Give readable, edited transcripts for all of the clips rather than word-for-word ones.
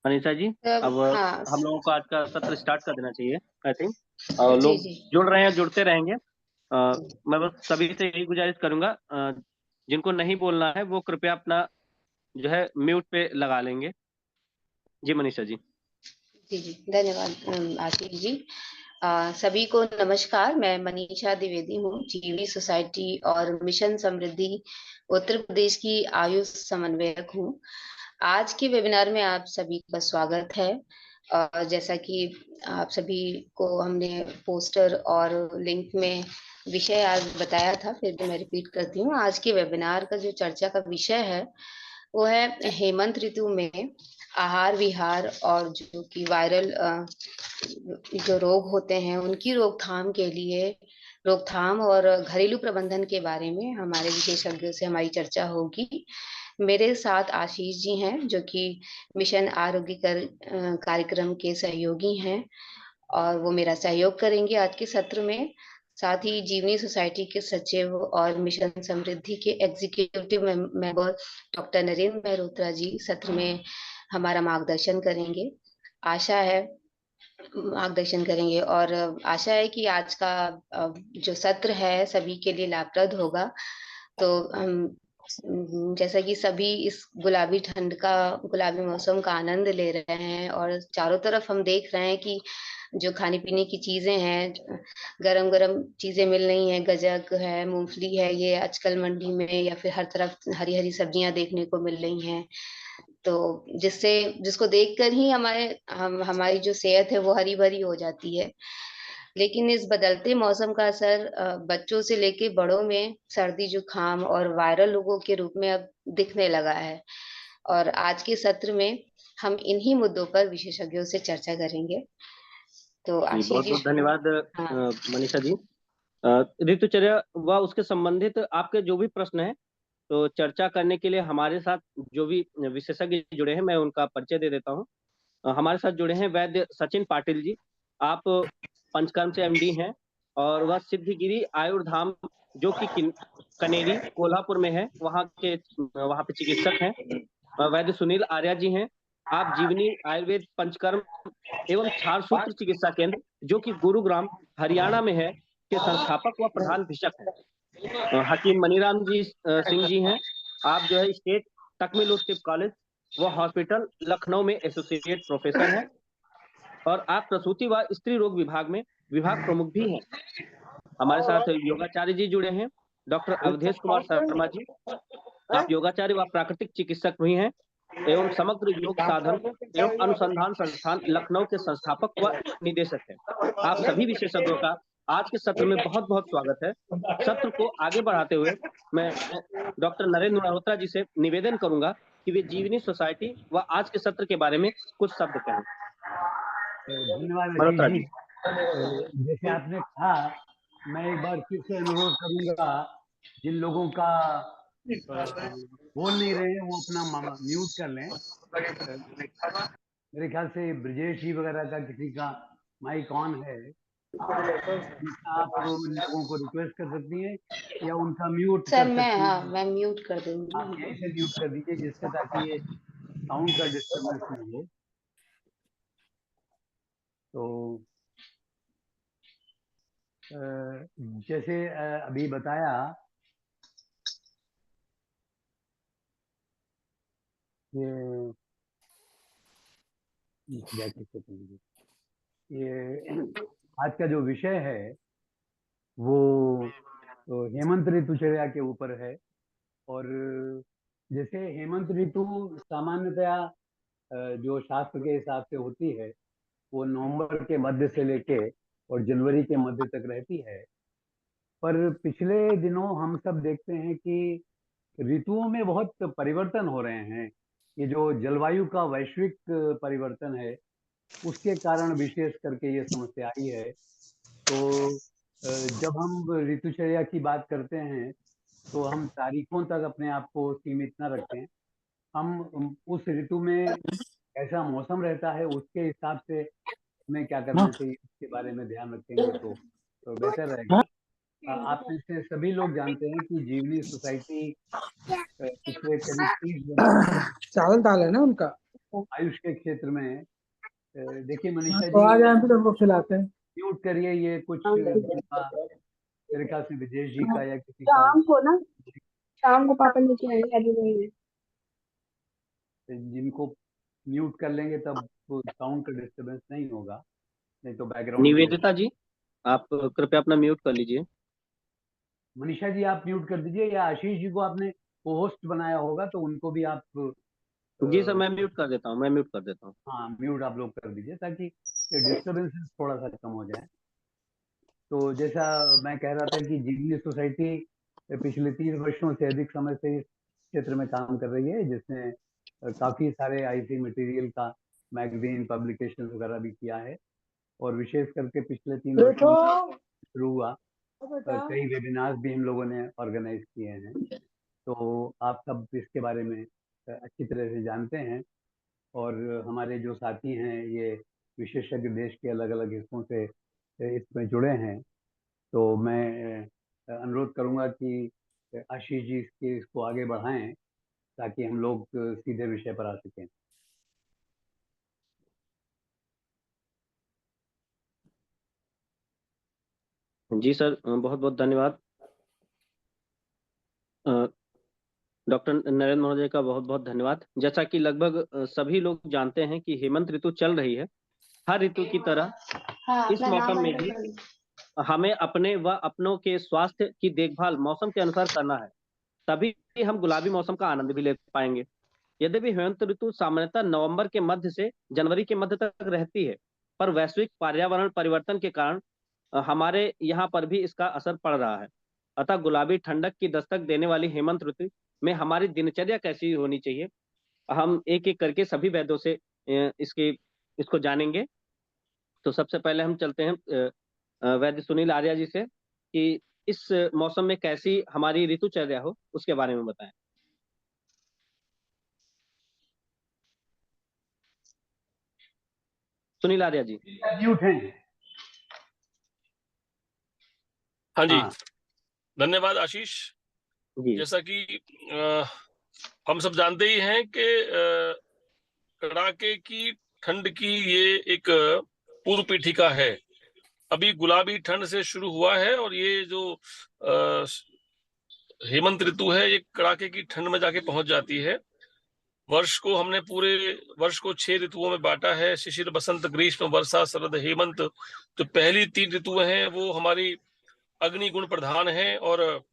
मनीषा जी, अब हाँ। हम लोगों को आज का सत्र स्टार्ट कर देना चाहिए आई थिंक। और जी लोग जी। जुड़ रहे हैं, जुड़ते रहेंगे। मैं बस सभी से यही गुजारिश करूंगा, जिनको नहीं बोलना है वो कृपया अपना जो है म्यूट पे लगा लेंगे। जी मनीषा जी। जी जी, धन्यवाद आशीष जी। सभी को नमस्कार। मैं मनीषा द्विवेदी हूँ, जीवनी सोसाइटी और मिशन समृद्धि उत्तर प्रदेश की आयुष समन्वयक हूँ। आज के वेबिनार में आप सभी का स्वागत है। जैसा कि आप सभी को हमने पोस्टर और लिंक में विषय आज बताया था, फिर भी मैं रिपीट करती हूँ। आज के वेबिनार का जो चर्चा का विषय है वो है हेमंत ऋतु में आहार विहार और जो कि वायरल जो रोग होते हैं उनकी रोकथाम के लिए, रोकथाम और घरेलू प्रबंधन के बारे में हमारे विशेषज्ञों से हमारी चर्चा होगी। मेरे साथ आशीष जी हैं जो कि मिशन आरोग्य कार्यक्रम के सहयोगी हैं और वो मेरा सहयोग करेंगे आज के सत्र में। साथ ही जीवनी सोसाइटी के सचिव और मिशन समृद्धि के executive member doctor Narendra Mehrotra ji सत्र में हमारा मार्गदर्शन करेंगे। आशा है मार्गदर्शन करेंगे और आशा है कि आज का जो सत्र है सभी के लिए लाभप्रद होगा। तो हम जैसा कि सभी इस गुलाबी ठंड का, गुलाबी मौसम का आनंद ले रहे हैं और चारों तरफ हम देख रहे हैं कि जो खाने पीने की चीजें हैं, गरम गरम चीजें मिल रही हैं। गजक है, मूंगफली है, ये आजकल मंडी में या फिर हर तरफ हरी हरी सब्जियां देखने को मिल रही हैं। तो जिससे जिसको देखकर ही हमारी जो सेहत है वो हरी भरी हो जाती है। लेकिन इस बदलते मौसम का असर बच्चों से लेके बड़ों में सर्दी जुकाम और वायरल रोगों के रूप में अब दिखने लगा है। और आज के सत्र में हम इन्हीं मुद्दों पर विशेषज्ञों से चर्चा करेंगे। तो जी आशीष बहुत जी बहुत धन्यवाद हाँ। मनीषा जी। ऋतुचर्या व उसके संबंधित आपके जो भी प्रश्न हैं, तो चर्चा करने के लिए हमारे साथ जो भी विशेषज्ञ जुड़े हैं मैं उनका परिचय दे देता हूँ। हमारे साथ जुड़े हैं वैद्य सचिन पाटिल जी। आप पंचकर्म से एमडी हैं और वह सिद्धिगिरी आयुर्धाम जो कि कनेरी कोल्हापुर में है, वहाँ पे चिकित्सक हैं। वैद्य सुनील आर्या जी हैं। आप जीवनी आयुर्वेद पंचकर्म एवं क्षार सूत्र चिकित्सा केंद्र जो कि गुरुग्राम हरियाणा में है के संस्थापक व प्रधान भिषक हैं। हकीम मनीराम जी सिंह जी हैं। आप जो है स्टेट तकमील तिब्ब कॉलेज व हॉस्पिटल लखनऊ में एसोसिएट प्रोफेसर हैं और आप प्रसूति व स्त्री रोग विभाग में विभाग प्रमुख भी हैं। हमारे साथ योगाचार्य जी जुड़े हैं, डॉक्टर अवधेश कुमार शर्मा जी। आप योगाचार्य व प्राकृतिक चिकित्सक भी हैं एवं समग्र योग साधन एवं अनुसंधान संस्थान लखनऊ के संस्थापक व निदेशक हैं। आप सभी विशेषज्ञों का आज के सत्र में बहुत बहुत स्वागत है। सत्र को आगे बढ़ाते हुए मैं डॉक्टर नरेंद्र मल्होत्रा जी से निवेदन करूंगा कि वे जीवनी सोसाइटी व आज के सत्र के बारे में कुछ शब्द कहें। धन्यवाद आशीष मल्होत्रा जी। जी। जैसे आपने कहा, मैं एक बार फिर से अनुरोध करूंगा, जिन लोगों का बोल नहीं रहे हैं वो अपना म्यूट कर लें। मेरे ख्याल से ब्रजेश जी वगैरह का किसी का माइक ऑन है, आप उन लोगों को रिक्वेस्ट कर सकती हैं या उनका म्यूट सर, कर सकती हैं। मैं म्यूट कर आप दूंगी। यहीं से म्यूट कर दीजिए जिससे ताकि ये साउंड का डिस्टर्बेंस नहीं हो। तो जैसे अभी बताया, ये आज का जो विषय है वो तो हेमंत ऋतुचर्या के ऊपर है। और जैसे हेमंत ऋतु सामान्यतया जो शास्त्र के हिसाब से होती है वो नवंबर के मध्य से लेके और जनवरी के मध्य तक रहती है। पर पिछले दिनों हम सब देखते हैं कि ऋतुओं में बहुत परिवर्तन हो रहे हैं। ये जो जलवायु का वैश्विक परिवर्तन है उसके कारण विशेष करके ये समस्या आई है। तो जब हम ऋतुचर्या की बात करते हैं तो हम तारीखों तक अपने आप को सीमित न रखें। हम उस ऋतु में कैसा मौसम रहता है उसके हिसाब से हमें क्या करना चाहिए उसके बारे में ध्यान रखेंगे तो बेहतर रहेगा। आप में से सभी लोग जानते हैं कि जीवनी सोसाइटी पिछले करीब 30 वर्षों से चावल दाल है ना उनका। आयुष के क्षेत्र में देखिए मनीषा तो जी, आ जाए फिर हमको खिलाते हैं। म्यूट करिए, ये कुछ उनका मेरे ख्याल से विजेश जी का या किसी का शाम को ना, शाम को पापा नीचे आएंगे, अभी नहीं है। जिनको म्यूट कर लेंगे तब साउंड का डिस्टरबेंस नहीं होगा, नहीं तो बैकग्राउंड में। निवेदिता जी, आप कृपया अपना म्यूट कर लीजिए। मनीषा जी आप म्यूट कर दीजिए, या आशीष जी को आपने को होस्ट बनाया होगा तो उनको भी आप जी सर, मैं म्यूट कर देता हूँ, मैं म्यूट कर देता हूँ। हाँ म्यूट आप लोग कर दीजिए ताकि डिस्टरबेंसेस थोड़ा सा कम हो जाए। तो जैसा मैं कह रहा था कि जीवनी सोसाइटी पिछले 30 वर्षों से अधिक समय से इस क्षेत्र में काम कर रही है, जिसने काफी सारे आईसी मटेरियल का मैगजीन पब्लिकेशन वगैरह भी किया है, और विशेष करके पिछले 3 वर्षों में शुरू हुआ कई वेबिनार्स भी हम लोगों ने ऑर्गेनाइज किए हैं। तो आप सब इसके बारे में अच्छी तरह से जानते हैं, और हमारे जो साथी हैं ये विशेषज्ञ देश के अलग अलग हिस्सों से इसमें जुड़े हैं। तो मैं अनुरोध करूंगा कि आशीष जी इसको आगे बढ़ाएं ताकि हम लोग सीधे विषय पर आ सकें। जी सर, बहुत बहुत धन्यवाद। डॉक्टर नरेंद्र महोदय का बहुत बहुत धन्यवाद। जैसा कि लगभग सभी लोग जानते हैं कि हेमंत ऋतु चल रही है। हर ऋतु की तरह हाँ, इस मौसम में भी हमें अपने व अपनों के स्वास्थ्य की देखभाल मौसम के अनुसार करना है, तभी हम गुलाबी मौसम का आनंद भी ले पाएंगे। यद्यपि हेमंत ऋतु सामान्यतः नवंबर के मध्य से जनवरी के मध्य तक रहती है, पर वैश्विक पर्यावरण परिवर्तन के कारण हमारे यहाँ पर भी इसका असर पड़ रहा है। अतः गुलाबी ठंडक की दस्तक देने वाली हेमंत ऋतु में हमारी दिनचर्या कैसी होनी चाहिए, हम एक एक करके सभी वैद्यों से इसको जानेंगे। तो सबसे पहले हम चलते हैं वैद्य सुनील आर्या जी से कि इस मौसम में कैसी हमारी ऋतुचर्या हो उसके बारे में बताएं। सुनील आर्या जी। म्यूट हैं। हाँ जी, हाँ धन्यवाद आशीष। जी जैसा कि हम सब जानते ही हैं कि कड़ाके की ठंड की ये एक पूर्व पीठिका है। अभी गुलाबी ठंड से शुरू हुआ है, और ये जो हेमंत ऋतु है ये कड़ाके की ठंड में जाके पहुंच जाती है। वर्ष को हमने पूरे वर्ष को 6 ऋतुओं में बांटा है, शिशिर बसंत ग्रीष्म वर्षा शरद हेमंत। तो पहली 3 ऋतुएं हैं वो हमारी अग्नि गुण प्रधान है, और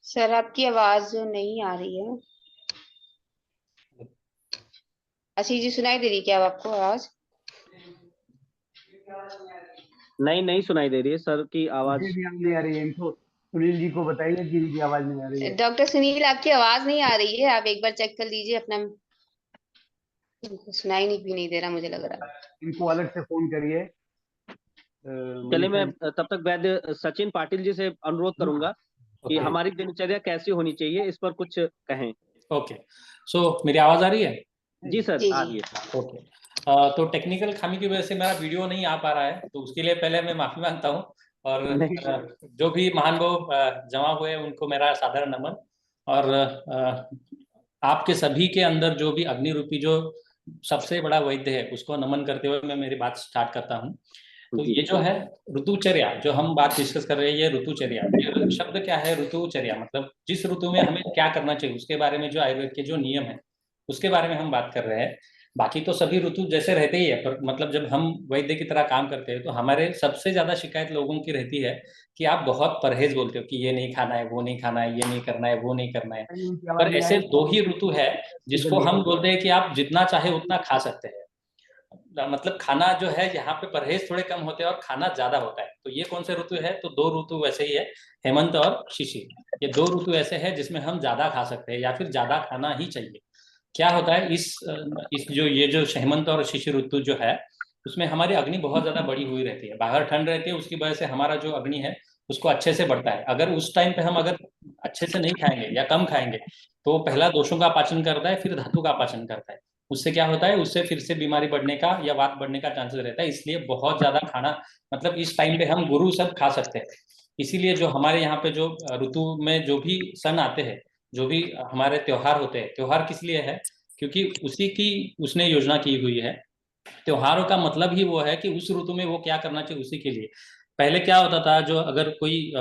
सर आपकी आवाज जो नहीं आ रही है। आशीष जी, सुनाई दे रही क्या अब आपको आवाज? नहीं सुनाई दे रही है सर की आवाज। मुझे भी नहीं आ रही है। इनको सुनील जी को बताइए कि इनकी आवाज नहीं आ रही है। डॉक्टर सुनील, आपकी आवाज नहीं आ रही है, आप एक बार चेक कर लीजिए अपना। सुनाई नहीं दे रहा, मुझे लग रहा है। इनको अलग से फोन करिए। चलिए, मैं तब तक वैद्य सचिन पाटिल जी से अनुरोध करूंगा कि हमारी दिनचर्या कैसी होनी चाहिए, इस पर कुछ कहें। ओके, सो मेरी आवाज आ रही है? जी सर, आ रही है। ओके, तो टेक्निकल खामी की वजह से मेरा वीडियो नहीं आ पा रहा है, तो उसके लिए पहले मैं माफी मांगता हूँ। और जो भी महान लोग जमा हुए उनको मेरा साधारण नमन। और आपके सभी के अंदर जो भी अग्नि रूपी जो सबसे बड़ा वैद्य है उसको नमन करते हुए मैं मेरी बात स्टार्ट करता हूँ। तो ये जो है ऋतुचर्या, जो हम बात डिस्कस कर रहे हैं, ये ऋतुचर्या, ये शब्द क्या है? ऋतुचर्या मतलब जिस ऋतु में हमें क्या करना चाहिए उसके बारे में जो आयुर्वेद के जो नियम है उसके बारे में हम बात कर रहे हैं। बाकी तो सभी ऋतु जैसे रहते ही है, पर मतलब जब हम वैद्य की तरह काम करते हैं तो हमारे सबसे ज्यादा शिकायत लोगों की रहती है कि आप बहुत परहेज बोलते हो कि ये नहीं खाना है, वो नहीं खाना है, ये नहीं करना है, वो नहीं करना है। पर ऐसे 2 ही ऋतु है जिसको हम बोलते हैं कि आप जितना चाहे उतना खा सकते हैं। मतलब खाना जो है यहाँ पे परहेज थोड़े कम होते हैं और खाना ज्यादा होता है। तो ये कौन से ऋतु है? तो 2 ऋतु वैसे ही है, हेमंत और शिशिर। ये 2 ऋतु ऐसे हैं जिसमें हम ज्यादा खा सकते हैं या फिर ज्यादा खाना ही चाहिए। क्या होता है इस जो ये जो हेमंत और शिशिर ऋतु जो है उसमें हमारी अग्नि बहुत ज्यादा बढ़ी हुई रहती है। बाहर ठंड रहती है, उसकी वजह से हमारा जो अग्नि है उसको अच्छे से बढ़ता है। अगर उस टाइम पे हम अगर अच्छे से नहीं खाएंगे या कम खाएंगे तो पहला दोषों का पाचन करता है, फिर धातु का पाचन करता है। उससे क्या होता है, उससे फिर से बीमारी बढ़ने का या वात बढ़ने का चांसेस रहता है। इसलिए बहुत ज्यादा खाना, मतलब इस टाइम पे हम गुरु सब खा सकते हैं। इसीलिए जो हमारे यहाँ पे जो ऋतु में जो भी सन आते हैं, जो भी हमारे त्योहार होते हैं, त्योहार किस लिए है, क्योंकि उसी की उसने योजना की हुई है। त्योहारों का मतलब ही वो है कि उस ऋतु में वो क्या करना चाहिए, उसी के लिए। पहले क्या होता था, जो अगर कोई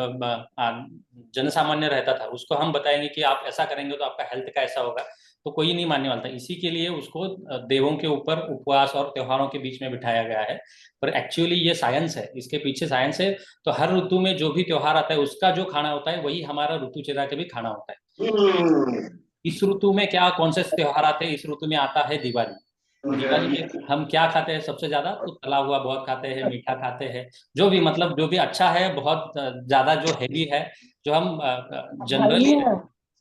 जनसामान्य रहता था, उसको हम बताएंगे कि आप ऐसा करेंगे तो आपका हेल्थ का ऐसा होगा, तो कोई नहीं मानने वाला था। इसी के लिए उसको देवों के ऊपर उपवास और त्योहारों के बीच में बिठाया गया है। पर एक्चुअली ये साइंस है, इसके पीछे साइंस है। तो हर ऋतु में जो भी त्योहार आता है, उसका जो खाना होता है वही हमारा ऋतुचर्या का भी खाना होता है। इस ऋतु में क्या कौन से त्योहार आते हैं, इस ऋतु में आता है दिवाली। दिवाली में हम क्या खाते हैं सबसे ज्यादा, तो तला हुआ बहुत खाते हैं, मीठा खाते हैं, जो भी मतलब जो भी अच्छा है, बहुत ज्यादा जो हैवी है, जो हम जनरली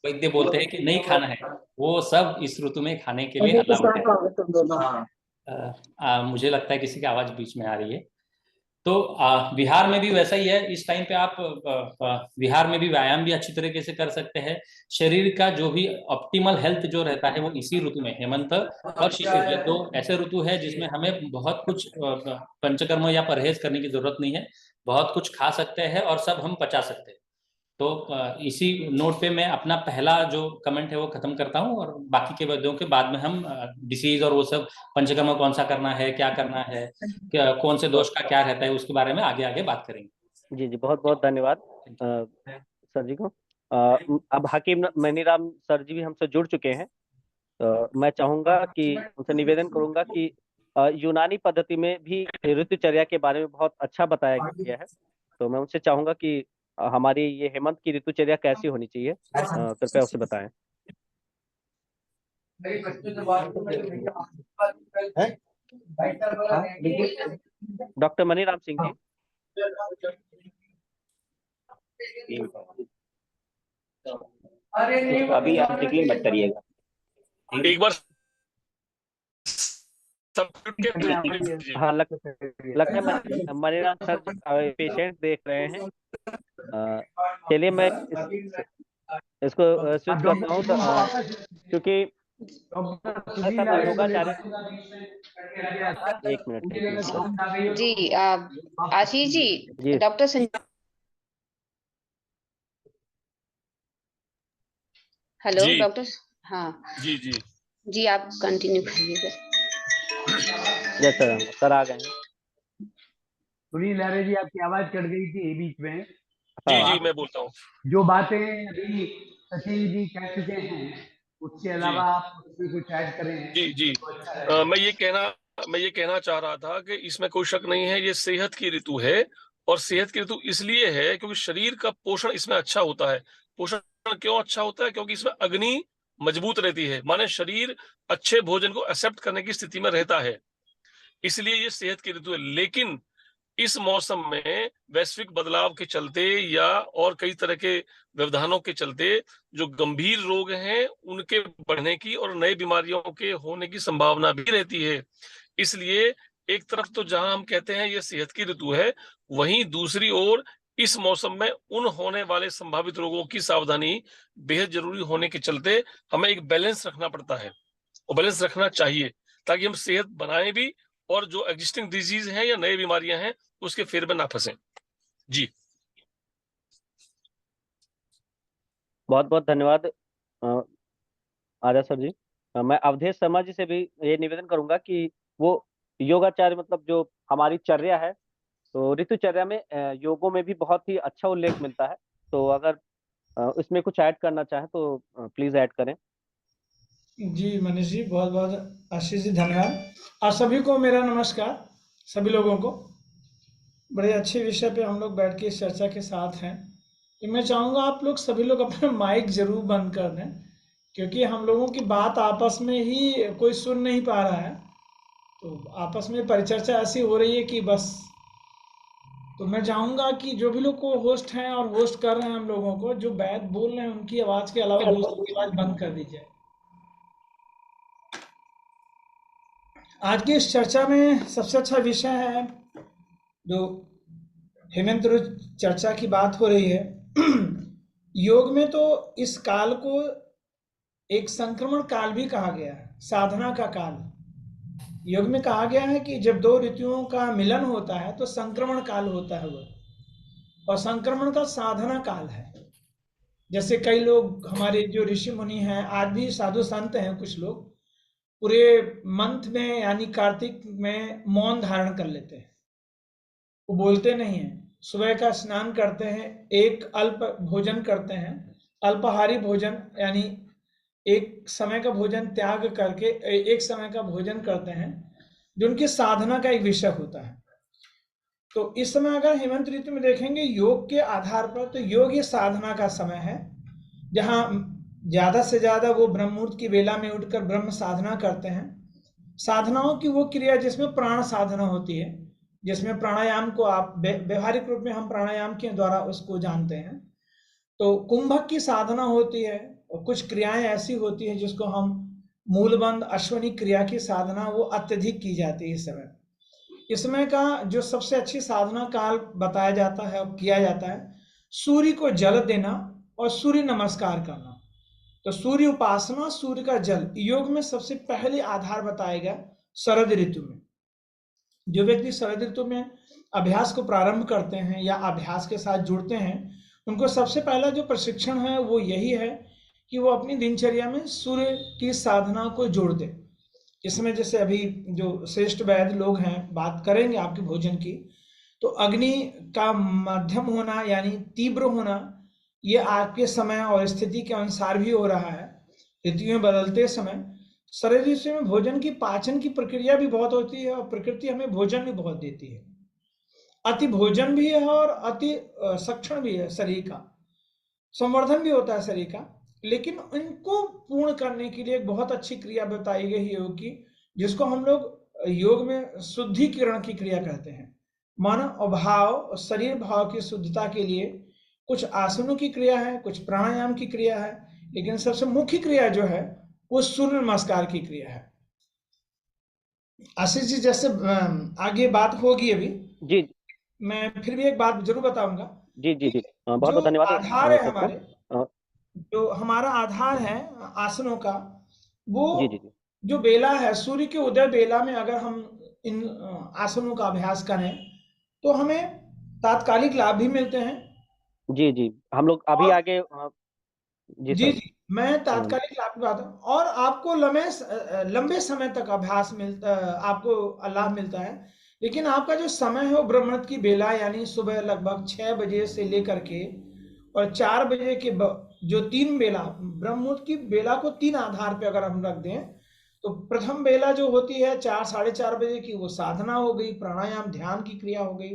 वैद्य बोलते हैं कि नहीं खाना है, वो सब इस ऋतु में खाने के लिए अलाउड है। मुझे लगता है किसी की आवाज बीच में आ रही है। तो बिहार में भी वैसा ही है। इस टाइम पे आप बिहार में भी व्यायाम भी अच्छी तरीके से कर सकते हैं। शरीर का जो भी ऑप्टिमल हेल्थ जो रहता है वो इसी ऋतु में, हेमंत और शिशिर, ये दो ऐसे ऋतु है जिसमें हमें बहुत कुछ पंचकर्म या परहेज करने की जरूरत नहीं है। बहुत कुछ खा सकते हैं और सब हम पचा सकते हैं। तो इसी नोट पे मैं अपना पहला जो कमेंट है वो खत्म करता हूँ, और बाकी के विषयों के बाद में हम डिसीज और वो सब पंचकर्म कौन सा करना है, क्या करना है, कौन से दोष का क्या रहता है, उसके बारे में आगे आगे बात करेंगे। जी जी, बहुत बहुत धन्यवाद सर जी को। अब हकीम मनीराम सर जी भी हमसे जुड़ चुके हैं। तो मैं चाहूंगा कि उनसे निवेदन करूंगा कि यूनानी पद्धति में भी ऋतुचर्या के बारे में बहुत अच्छा बताया गया है। तो मैं उनसे चाहूंगा कि हमारी ये हेमंत की ऋतुचर्या कैसी होनी चाहिए, कृपया उसे बताएं। डॉक्टर मनीराम सिंह जी। अभी आप डिक्लेयर मत करिएगा, एक बार सब के हाँ, लगता है मनीराम सर पेशेंट देख रहे हैं। चलिए मैं इसको स्विच करता हूँ। तो क्योंकि सर योगाचार्य, एक मिनट जी आशीष जी, जी डॉक्टर हेलो जी डॉक्टर। हाँ जी जी जी, आप कंटिन्यू करिएगा। जैसा सर आ गए हैं। सुनील लहरे जी, आपकी आवाज कट गई थी बीच में। जी हाँ जी, मैं बोलता हूँ। जो बातें अभी सचिन जी कह चुके हैं, उसके जी अलावा आप उसमें कुछ ऐड करें जी जी, तो अच्छा रहेगा। मैं ये कहना चाह रहा था कि इसमें कोई शक नहीं है, ये सेहत की ऋतु है। और सेहत की ऋतु इसलिए है क्योंकि शरीर का पोषण इसमें अच्छा होता है। पोषण क्यों अच्छा होता है? क्योंकि इसमें अग्नि मजबूत रहती है, माने शरीर अच्छे भोजन को एक्सेप्ट करने की स्थिति में रहता है। इसलिए ये सेहत की ऋतु है। लेकिन इस मौसम में वैश्विक बदलाव के चलते या और कई तरह के व्यवधानों के चलते जो गंभीर रोग हैं उनके बढ़ने की और नई बीमारियों के होने की संभावना भी रहती है। इसलिए एक तरफ तो जहां हम कहते हैं ये सेहत की ऋतु है, वहीं दूसरी ओर इस मौसम में उन होने वाले संभावित रोगों की सावधानी बेहद जरूरी होने के चलते हमें एक बैलेंस रखना पड़ता है और बैलेंस रखना चाहिए, ताकि हम सेहत बनाए भी और जो एग्जिस्टिंग डिजीज हैं या नई बीमारियां हैं उसके फेर में ना फंसे। जी बहुत बहुत धन्यवाद आर्या सर जी। मैं अवधेश शर्मा जी से भी ये निवेदन करूंगा कि वो योगाचार्य मतलब जो हमारी चर्या है, तो ऋतुचर्या में योगों में भी बहुत ही अच्छा उल्लेख मिलता है। तो अगर इसमें कुछ ऐड करना चाहें तो प्लीज ऐड करें। जी मनीष जी, बहुत बहुत आशीष जी धन्यवाद। और सभी को मेरा नमस्कार, सभी लोगों को। बड़े अच्छे विषय पे हम लोग बैठ के इस चर्चा के साथ हैं। तो मैं चाहूँगा आप लोग सभी लोग अपना माइक जरूर बंद कर दें, क्योंकि हम लोगों की बात आपस में ही कोई सुन नहीं पा रहा है। तो आपस में परिचर्चा ऐसी हो रही है कि बस। तो मैं चाहूँगा कि जो भी लोग को होस्ट हैं और होस्ट कर रहे हैं हम लोगों को, जो बैठ बोल रहे हैं उनकी आवाज़ के अलावा दूसरों की आवाज़ बंद कर दीजिए। आज की इस चर्चा में सबसे अच्छा विषय है जो हेमंत ऋतु चर्चा की बात हो रही है। योग में तो इस काल को एक संक्रमण काल भी कहा गया है, साधना का काल। योग में कहा गया है कि जब दो ऋतुओं का मिलन होता है तो संक्रमण काल होता है वो, और संक्रमण का साधना काल है। जैसे कई लोग हमारे जो ऋषि मुनि हैं, आज भी साधु संत हैं, कुछ लोग पूरे मंथ में यानी कार्तिक में मौन धारण कर लेते हैं, वो बोलते नहीं है। सुबह का स्नान करते हैं, एक अल्प भोजन करते हैं, अल्पाहारी भोजन यानी एक समय का भोजन त्याग करके एक समय का भोजन करते हैं, जो उनकी साधना का एक विषय होता है। तो इस समय अगर हेमंत ऋतु में देखेंगे योग के आधार पर, तो योग ये साधना का समय है, जहां ज्यादा से ज्यादा वो ब्रह्म मुहूर्त की बेला में उठकर ब्रह्म साधना करते हैं। साधनाओं की वो क्रिया जिसमें प्राण साधना होती है, जिसमें प्राणायाम को आप व्यवहारिक रूप में हम प्राणायाम के द्वारा उसको जानते हैं। तो कुंभक की साधना होती है, और कुछ क्रियाएं ऐसी होती हैं जिसको हम मूलबंध अश्वनी क्रिया की साधना वो अत्यधिक की जाती है इस समय। इस समय का जो सबसे अच्छी साधना काल बताया जाता है और किया जाता है, सूर्य को जल देना और सूर्य नमस्कार करना। तो सूर्य उपासना, सूर्य का जल, योग में सबसे पहले आधार बताया गया शरद ऋतु में। जो व्यक्ति शरद ऋतु में अभ्यास को प्रारंभ करते हैं या अभ्यास के साथ जुड़ते हैं, उनको सबसे पहला जो प्रशिक्षण है वो यही है कि वो अपनी दिनचर्या में सूर्य की साधना को जोड़ दे। इसमें जैसे अभी जो श्रेष्ठ वैद्य लोग हैं बात करेंगे आपके भोजन की, तो अग्नि का मध्यम होना यानी तीव्र होना, ये आपके समय और स्थिति के अनुसार भी हो रहा है। ऋतुएं बदलते समय शरद ऋतु में भोजन की पाचन की प्रक्रिया भी बहुत होती है, और प्रकृति हमें भोजन भी बहुत देती है। अति भोजन भी है और अति सक्षण भी है, शरीर का संवर्धन भी होता है शरीर का। लेकिन इनको पूर्ण करने के लिए एक बहुत अच्छी क्रिया बताई गई है योग की, जिसको हम लोग योग में शुद्धिकरण की क्रिया कहते हैं। मन और भाव और शरीर भाव की शुद्धता के लिए कुछ आसनों की क्रिया है, कुछ प्राणायाम की क्रिया है, लेकिन सबसे मुख्य क्रिया जो है वो सूर्य नमस्कार की क्रिया है। आशीष जी, जैसे आगे बात होगी अभी जी मैं फिर भी एक बात जरूर बताऊंगा। जी जी जी बहुत बहुत जो धन्यवाद आधार है सबको। हमारे, जो हमारा आधार है आसनों का, वो जी जी जी जो बेला है, सूर्य के उदय बेला में अगर हम इन आसनों का अभ्यास करें तो हमें तात्कालिक लाभ भी मिलते हैं। जी जी हम लोग अभी और आगे जी जी सर। जी मैं तात्कालिक लाभ की बात है, और आपको लंबे समय तक अभ्यास मिलता, आपको लाभ मिलता है। लेकिन आपका जो समय है वो ब्रह्ममुहूर्त की बेला यानी सुबह लगभग 6 बजे से लेकर के और 4 बजे के जो 3 बेला, ब्रह्ममुहूर्त की बेला को 3 आधार पे अगर हम रख दें, तो प्रथम बेला जो होती है 4 साढ़े 4 बजे की, वो साधना हो गई, प्राणायाम ध्यान की क्रिया हो गई।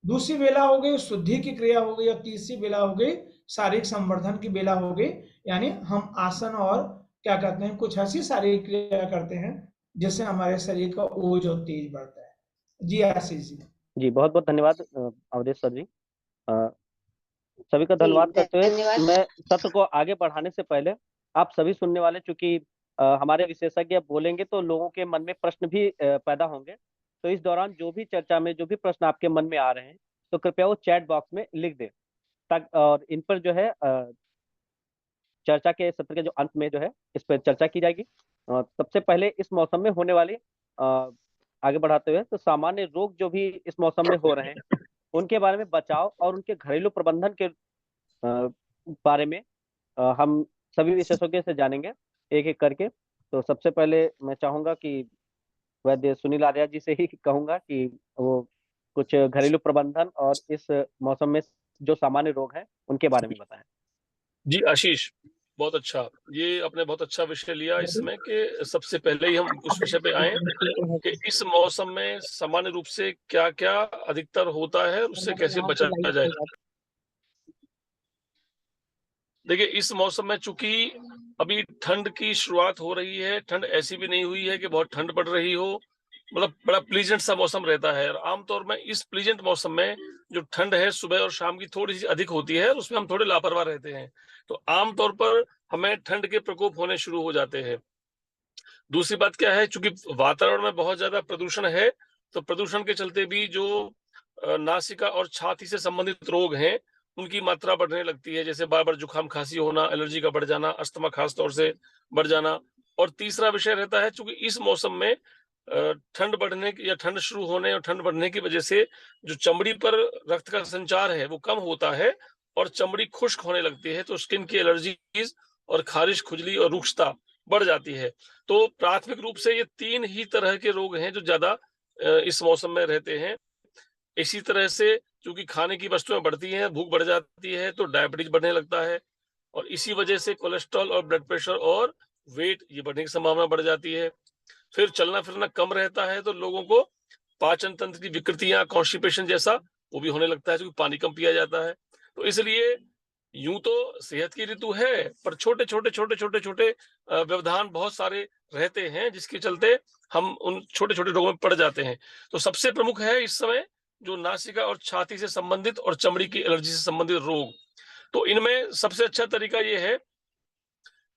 दूसरी बेला हो गई शुद्धि की क्रिया हो गई, और तीसरी बेला हो गई शारीरिक संवर्धन की बेला हो गई, यानी हम आसन और क्या कहते हैं कुछ ऐसी शारीरिक क्रिया करते हैं जिससे हमारे शरीर का ओज और तेज बढ़ता है। जी आशीष जी। जी बहुत बहुत धन्यवाद अवधेश सर जी। सभी का धन्यवाद करते हुए धन्यवाद। मैं सत्र को आगे बढ़ाने से पहले आप सभी सुनने वाले, चूंकि हमारे विशेषज्ञ बोलेंगे तो लोगों के मन में प्रश्न भी पैदा होंगे, तो इस दौरान जो भी चर्चा में जो भी प्रश्न आपके मन में आ रहे हैं तो कृपया वो चैट बॉक्स में लिख दें, ताकि और इन पर जो है चर्चा के सत्र के जो अंत में जो है इस पर चर्चा की जाएगी। सबसे पहले इस मौसम में होने वाली आगे बढ़ाते हुए तो सामान्य रोग जो भी इस मौसम में हो रहे हैं उनके बारे में बचाव और उनके घरेलू प्रबंधन के बारे में हम सभी विशेषज्ञों से जानेंगे एक एक करके। तो सबसे पहले मैं चाहूंगा कि वैद्य सुनील आर्या जी से ही कहूंगा कि वो कुछ घरेलू प्रबंधन और इस मौसम में जो सामान्य रोग हैं उनके बारे में बताएं। जी आशीष, बहुत अच्छा, ये आपने बहुत अच्छा विषय लिया इसमें कि सबसे पहले ही हम उस विषय पे आए कि इस मौसम में सामान्य रूप से क्या क्या अधिकतर होता है, उससे कैसे बचा जाए। देखिए इस मौसम में चूंकि अभी ठंड की शुरुआत हो रही है, ठंड ऐसी भी नहीं हुई है कि बहुत ठंड पड़ रही हो, मतलब बड़ा प्लीजेंट सा मौसम रहता है। और आमतौर में इस प्लीजेंट मौसम में जो ठंड है सुबह और शाम की थोड़ी सी अधिक होती है, उसमें हम थोड़े लापरवाह रहते हैं, तो आमतौर पर हमें ठंड के प्रकोप होने शुरू हो जाते हैं। दूसरी बात क्या है, चूंकि वातावरण में बहुत ज्यादा प्रदूषण है, तो प्रदूषण के चलते भी जो नासिका और छाती से संबंधित रोग हैं उनकी मात्रा बढ़ने लगती है, जैसे बार बार जुकाम खांसी होना, एलर्जी का बढ़ जाना, अस्थमा खास तौर से बढ़ जाना। और तीसरा विषय रहता है, चूंकि इस मौसम में ठंड बढ़ने या ठंड शुरू होने और ठंड बढ़ने की वजह से जो चमड़ी पर रक्त का संचार है वो कम होता है और चमड़ी खुश्क होने लगती है, तो स्किन की एलर्जीज और खारिश, खुजली और रुक्षता बढ़ जाती है। तो प्राथमिक रूप से ये 3 ही तरह के रोग हैं जो ज्यादा इस मौसम में रहते हैं। इसी तरह से चूंकि खाने की वस्तुएं बढ़ती हैं, भूख बढ़ जाती है, तो डायबिटीज बढ़ने लगता है और इसी वजह से कोलेस्ट्रॉल और ब्लड प्रेशर और वेट ये बढ़ने की संभावना बढ़ जाती है। फिर चलना फिरना कम रहता है तो लोगों को पाचन तंत्र की विकृतियां, कॉन्स्टिपेशन जैसा वो भी होने लगता है, क्योंकि पानी कम पिया जाता है। तो इसलिए यूं तो सेहत की ऋतु है, पर छोटे छोटे व्यवधान बहुत सारे रहते हैं, जिसके चलते हम उन छोटे छोटे रोगों में पड़ जाते हैं। तो सबसे प्रमुख है इस समय जो नासिका और छाती से संबंधित और चमड़ी की एलर्जी से संबंधित रोग। तो इनमें सबसे अच्छा तरीका ये है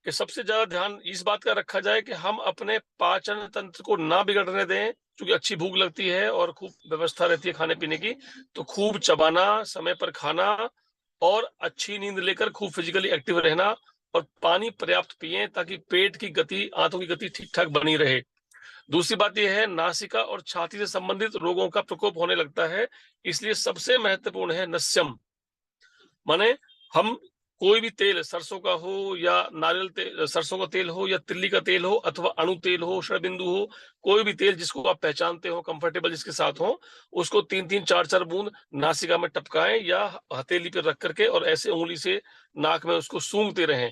कि सबसे ज्यादा ध्यान इस बात का रखा जाए कि हम अपने पाचन तंत्र को ना बिगड़ने दें, क्योंकि अच्छी भूख लगती है और खूब व्यवस्था रहती है खाने पीने की, तो खूब चबाना, समय पर खाना और अच्छी नींद लेकर खूब फिजिकली एक्टिव रहना और पानी पर्याप्त पिएं ताकि पेट की गति, आंतों की गति ठीक ठाक बनी रहे। दूसरी बात यह है, नासिका और छाती से संबंधित रोगों का प्रकोप होने लगता है, इसलिए सबसे महत्वपूर्ण है नस्यम। माने हम कोई भी तेल, सरसों का हो या नारियल तेल, सरसों का तेल हो या तिल्ली का तेल हो अथवा अणु तेल हो, शरबिंदु हो, कोई भी तेल जिसको आप पहचानते हो, कंफर्टेबल जिसके साथ हो, उसको 3-3, 4-4 बूंद नासिका में टपकाएं या हथेली पे रख करके और ऐसे उंगली से नाक में उसको सूंघते रहें।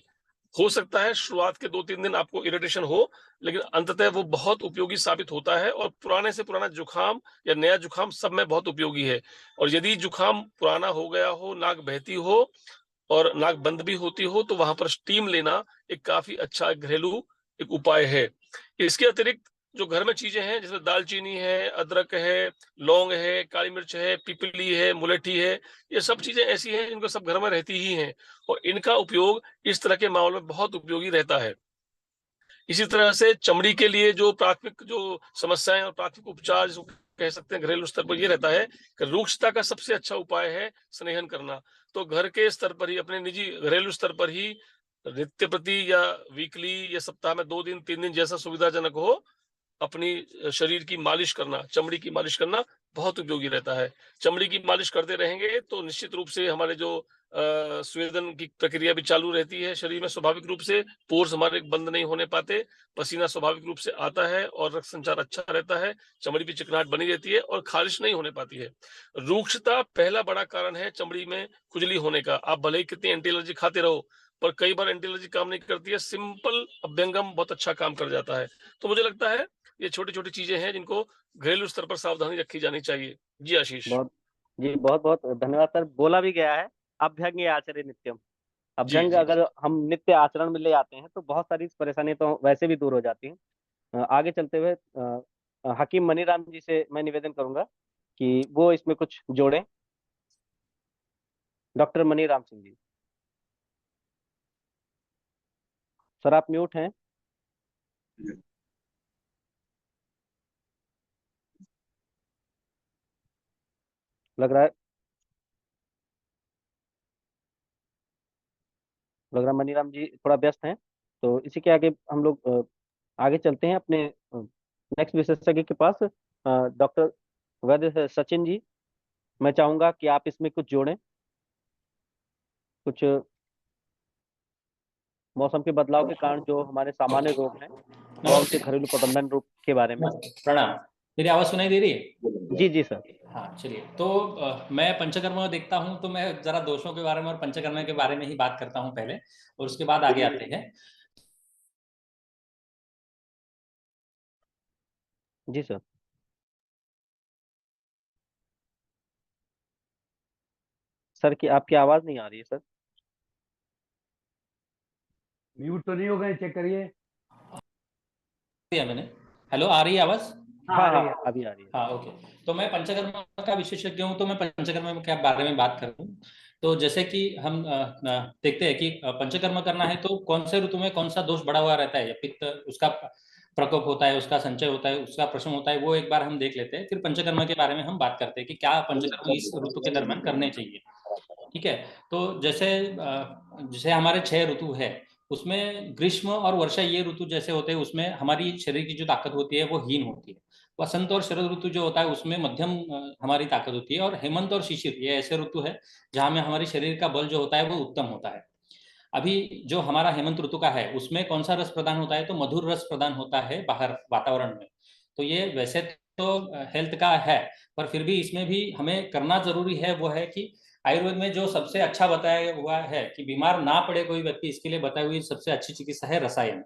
हो सकता है शुरुआत के 2-3 दिन आपको इरिटेशन हो, लेकिन अंततः वो बहुत उपयोगी साबित होता है और पुराने से पुराना जुकाम या नया जुकाम सब में बहुत उपयोगी है। और यदि जुकाम पुराना हो गया हो, नाक बहती हो और नाक बंद भी होती हो, तो वहां पर स्टीम लेना एक काफी अच्छा घरेलू एक उपाय है। इसके अतिरिक्त जो घर में चीजें हैं, जैसे दालचीनी है, अदरक है, लौंग है, काली मिर्च है, पिपली है, मुलेठी है, ये सब चीजें ऐसी हैं जिनको सब घर में रहती ही हैं और इनका उपयोग इस तरह के मामलों में बहुत उपयोगी रहता है। इसी तरह से चमड़ी के लिए जो प्राथमिक जो समस्याएं और प्राथमिक उपचार जिसको कह सकते हैं घरेलू स्तर पर, ये रहता है कि रुक्षता का सबसे अच्छा उपाय है स्नेहन करना। तो घर के स्तर पर ही, अपने निजी घरेलू स्तर पर ही नित्य प्रति या वीकली या सप्ताह में 2 दिन 3 दिन जैसा सुविधाजनक हो, अपनी शरीर की मालिश करना, चमड़ी की मालिश करना बहुत उपयोगी रहता है। चमड़ी की मालिश करते रहेंगे तो निश्चित रूप से हमारे जो स्वेदन की प्रक्रिया भी चालू रहती है शरीर में, स्वाभाविक रूप से पोर्स हमारे बंद नहीं होने पाते, पसीना स्वाभाविक रूप से आता है और रक्त संचार अच्छा रहता है, चमड़ी भी चिकनाहट बनी रहती है और खारिश नहीं होने पाती है। रूक्षता पहला बड़ा कारण है चमड़ी में खुजली होने का। आप भले ही कितनी एंटी एलर्जी खाते रहो, पर कई बार एंटी एलर्जी काम नहीं करती है, सिंपल अभ्यंगम बहुत अच्छा काम कर जाता है। तो मुझे लगता है ये छोटी छोटी चीजें हैं जिनको घरेलू स्तर पर सावधानी रखी जानी चाहिए। जी आशीष। बहुत बहुत धन्यवाद सर। बोला भी गया है अभ्यंग आचरे नित्यम। अभ्यंग अगर हम नित्य आचरण में ले आते हैं तो बहुत सारी परेशानी तो वैसे भी दूर हो जाती हैं। आगे चलते हुए हकीम मनीराम जी से मैं निवेदन करूंगा कि वो इसमें कुछ जोड़े। डॉक्टर मनीराम सिंह जी, सर आप म्यूट हैं। लग रहा है मनीराम जी थोड़ा व्यस्त हैं, तो इसी के आगे हम लोग आगे चलते हैं अपने नेक्स्ट विशेषज्ञ के पास। डॉक्टर वैद्य सचिन जी, मैं चाहूंगा कि आप इसमें कुछ जोड़ें, कुछ मौसम के बदलाव के कारण जो हमारे सामान्य रोग हैं और उनके घरेलू प्रबंधन रूप के बारे में। प्रणाम, मेरी आवाज सुनाई दे रही है? जी जी सर। हाँ चलिए, तो मैं पंचकर्मा देखता हूँ तो मैं जरा दोषों के बारे में और पंचकर्मा के बारे में ही बात करता हूँ पहले, और उसके बाद आगे आते हैं। जी सर। सर की आपकी आवाज नहीं आ रही है सर। म्यूट तो नहीं हो गए, चेक करिए। मैंने, हेलो आ रही है आवाज? हाँ हाँ अभी आ रही है। हाँ ओके। तो मैं पंचकर्मा का विशेषज्ञ हूँ, तो मैं पंचकर्मा के बारे में बात करूँ। तो जैसे कि हम देखते हैं कि पंचकर्मा करना है तो कौन से ऋतु में कौन सा दोष बढ़ा हुआ रहता है, या पित्त उसका प्रकोप होता है, उसका संचय होता है, उसका प्रश्न होता है, वो एक बार हम देख लेते हैं। फिर पंचकर्मा के बारे में हम बात करते हैं कि क्या पंचकर्मा इस ऋतु के दरमियान करने चाहिए। ठीक है। तो जैसे हमारे 6 ऋतु है, उसमें ग्रीष्म और वर्षा ये ऋतु जैसे होते हैं, उसमें हमारी शरीर की जो ताकत होती है वो हीन होती है। वसंत और शरद ऋतु जो होता है उसमें मध्यम हमारी ताकत होती है। और हेमंत और शिशिर ये ऐसे ऋतु है जहाँ में हमारी शरीर का बल जो होता है वो उत्तम होता है। अभी जो हमारा हेमंत ऋतु का है उसमें कौन सा रस प्रदान होता है, तो मधुर रस प्रदान होता है बाहर वातावरण में। तो ये वैसे तो हेल्थ का है, पर फिर भी इसमें भी हमें करना जरूरी है, वो है कि आयुर्वेद में जो सबसे अच्छा बताया हुआ है कि बीमार ना पड़े कोई व्यक्ति, इसके लिए बताई हुई सबसे अच्छी चिकित्सा है रसायन।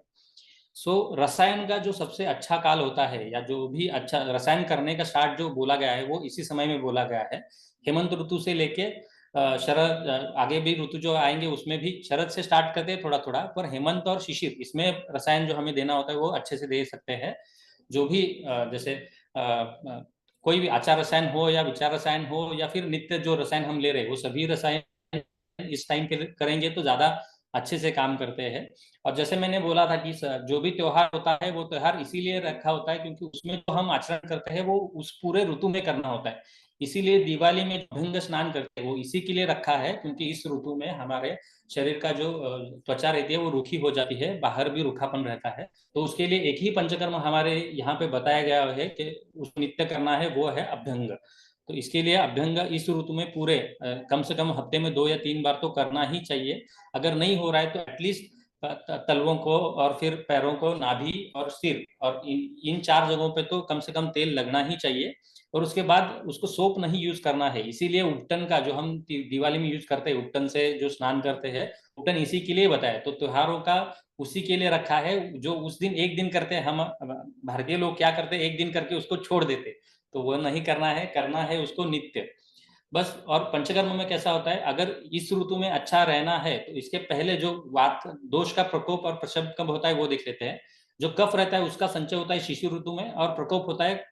रसायन का जो सबसे अच्छा काल होता है, या जो भी अच्छा रसायन करने का स्टार्ट जो बोला गया है वो इसी समय में बोला गया है। हेमंत ऋतु से लेके शरद, आगे भी ऋतु जो आएंगे उसमें भी शरद से स्टार्ट करते हैं थोड़ा थोड़ा, पर हेमंत और शिशिर इसमें रसायन जो हमें देना होता है वो अच्छे से दे सकते हैं। जो भी जैसे कोई भी आचार रसायन हो या विचार रसायन हो या फिर नित्य जो रसायन हम ले रहे हैं, वो सभी रसायन इस टाइम पे करेंगे तो ज्यादा अच्छे से काम करते हैं। और जैसे मैंने बोला था कि जो भी त्योहार होता है वो त्योहार इसीलिए रखा होता है क्योंकि उसमें जो हम आचरण करते हैं वो उस पूरे ऋतु में करना होता है। इसीलिए दिवाली में अभ्यंग स्नान करते हैं वो इसी के लिए रखा है, क्योंकि इस ऋतु में हमारे शरीर का जो त्वचा रहती है वो रूखी हो जाती है, बाहर भी रूखापन रहता है। तो उसके लिए एक ही पंचकर्म हमारे यहाँ पे बताया गया है कि उस नित्य करना है, वो है अभ्यंग। तो इसके लिए अभ्यंग इस ऋतु में पूरे कम से कम हफ्ते में 2 या 3 बार तो करना ही चाहिए। अगर नहीं हो रहा है तो एटलीस्ट तलवों को और फिर पैरों को, नाभि और सिर, और इन 4 जगहों पे तो कम से कम तेल लगना ही चाहिए। और उसके बाद उसको सोप नहीं यूज करना है। इसीलिए उपटन का जो हम दिवाली में यूज करते हैं, उपटन से जो स्नान करते हैं, उपटन इसी के लिए बताया। तो त्योहारों का उसी के लिए रखा है। जो उस दिन एक दिन करते हैं, हम भारतीय लोग क्या करते हैं, एक दिन करके उसको छोड़ देते, तो वो नहीं करना है, करना है उसको नित्य बस। और पंचकर्म में कैसा होता है, अगर इस ऋतु में अच्छा रहना है तो इसके पहले जो वात दोष का प्रकोप और प्रसव कब होता है वो देख लेते हैं। जो कफ रहता है उसका संचय होता है शिशिर ऋतु में, और प्रकोप होता है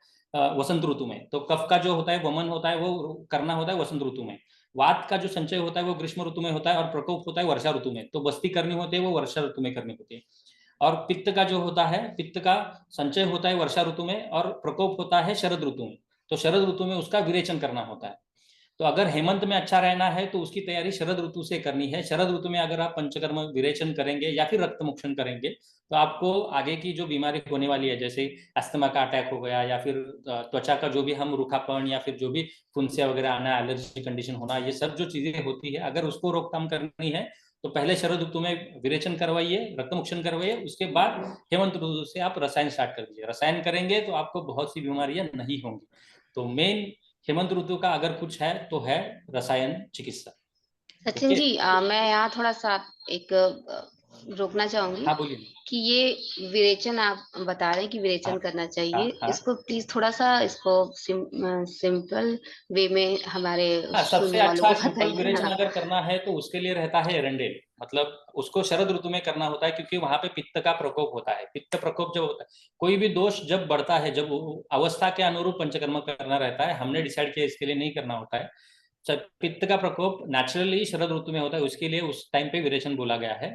वसंत ऋतु में। तो कफ का जो होता है वमन होता है वो करना होता है वसंत ऋतु में। वात का जो संचय होता है वो ग्रीष्म ऋतु में होता है, और प्रकोप होता है वर्षा ऋतु में। तो बस्ती करनी होती है वो वर्षा ऋतु में करनी होती है। और पित्त का जो होता है, पित्त का संचय होता है वर्षा ऋतु में, और प्रकोप होता है शरद ऋतु में। तो शरद ऋतु में उसका विरेचन करना होता है। तो अगर हेमंत में अच्छा रहना है तो उसकी तैयारी शरद ऋतु से करनी है। शरद ऋतु में अगर आप पंचकर्म विरेचन करेंगे या फिर रक्त मोक्षण करेंगे तो आपको आगे की जो बीमारी होने वाली है, जैसे अस्थमा का अटैक हो गया, या फिर त्वचा का जो भी हम रूखापन, या फिर जो भी फुंसिया वगैरह आना, एलर्जी कंडीशन होना, ये सब जो चीजें होती है, अगर उसको रोकथाम करनी है तो पहले शरद ऋतु में विरेचन करवाइए, रक्त मोक्षण करवाइए, उसके बाद हेमंत ऋतु से आप रसायन स्टार्ट कर दीजिए। रसायन करेंगे तो आपको बहुत सी बीमारियां नहीं होंगी। तो मेन हेमंत ऋतु का अगर कुछ है तो है रसायन चिकित्सा। सचिन ओके? जी, मैं यहाँ थोड़ा सा एक रोकना चाहूंगी हाँ बोलिए। कि ये विरेचन आप बता रहे हैं कि विरेचन हाँ करना चाहिए। हाँ इसको प्लीज थोड़ा सा इसको सिंपल वे में हमारे हाँ, सबसे सुनने वालों अच्छा को सिंपल बताइए विरेचन ना। अगर करना है तो उसके लिए रहता है एरंडेल। मतलब उसको शरद ऋतु में करना होता है, क्योंकि वहां पे पित्त का प्रकोप होता है। पित्त प्रकोप जब होता है, कोई भी दोष जब बढ़ता है, जब अवस्था के अनुरूप पंचकर्म करना रहता है। हमने डिसाइड किया इसके लिए नहीं करना होता है। पित्त का प्रकोप नेचुरली शरद ऋतु में होता है, उसके लिए उस टाइम पे विरेचन बोला गया है।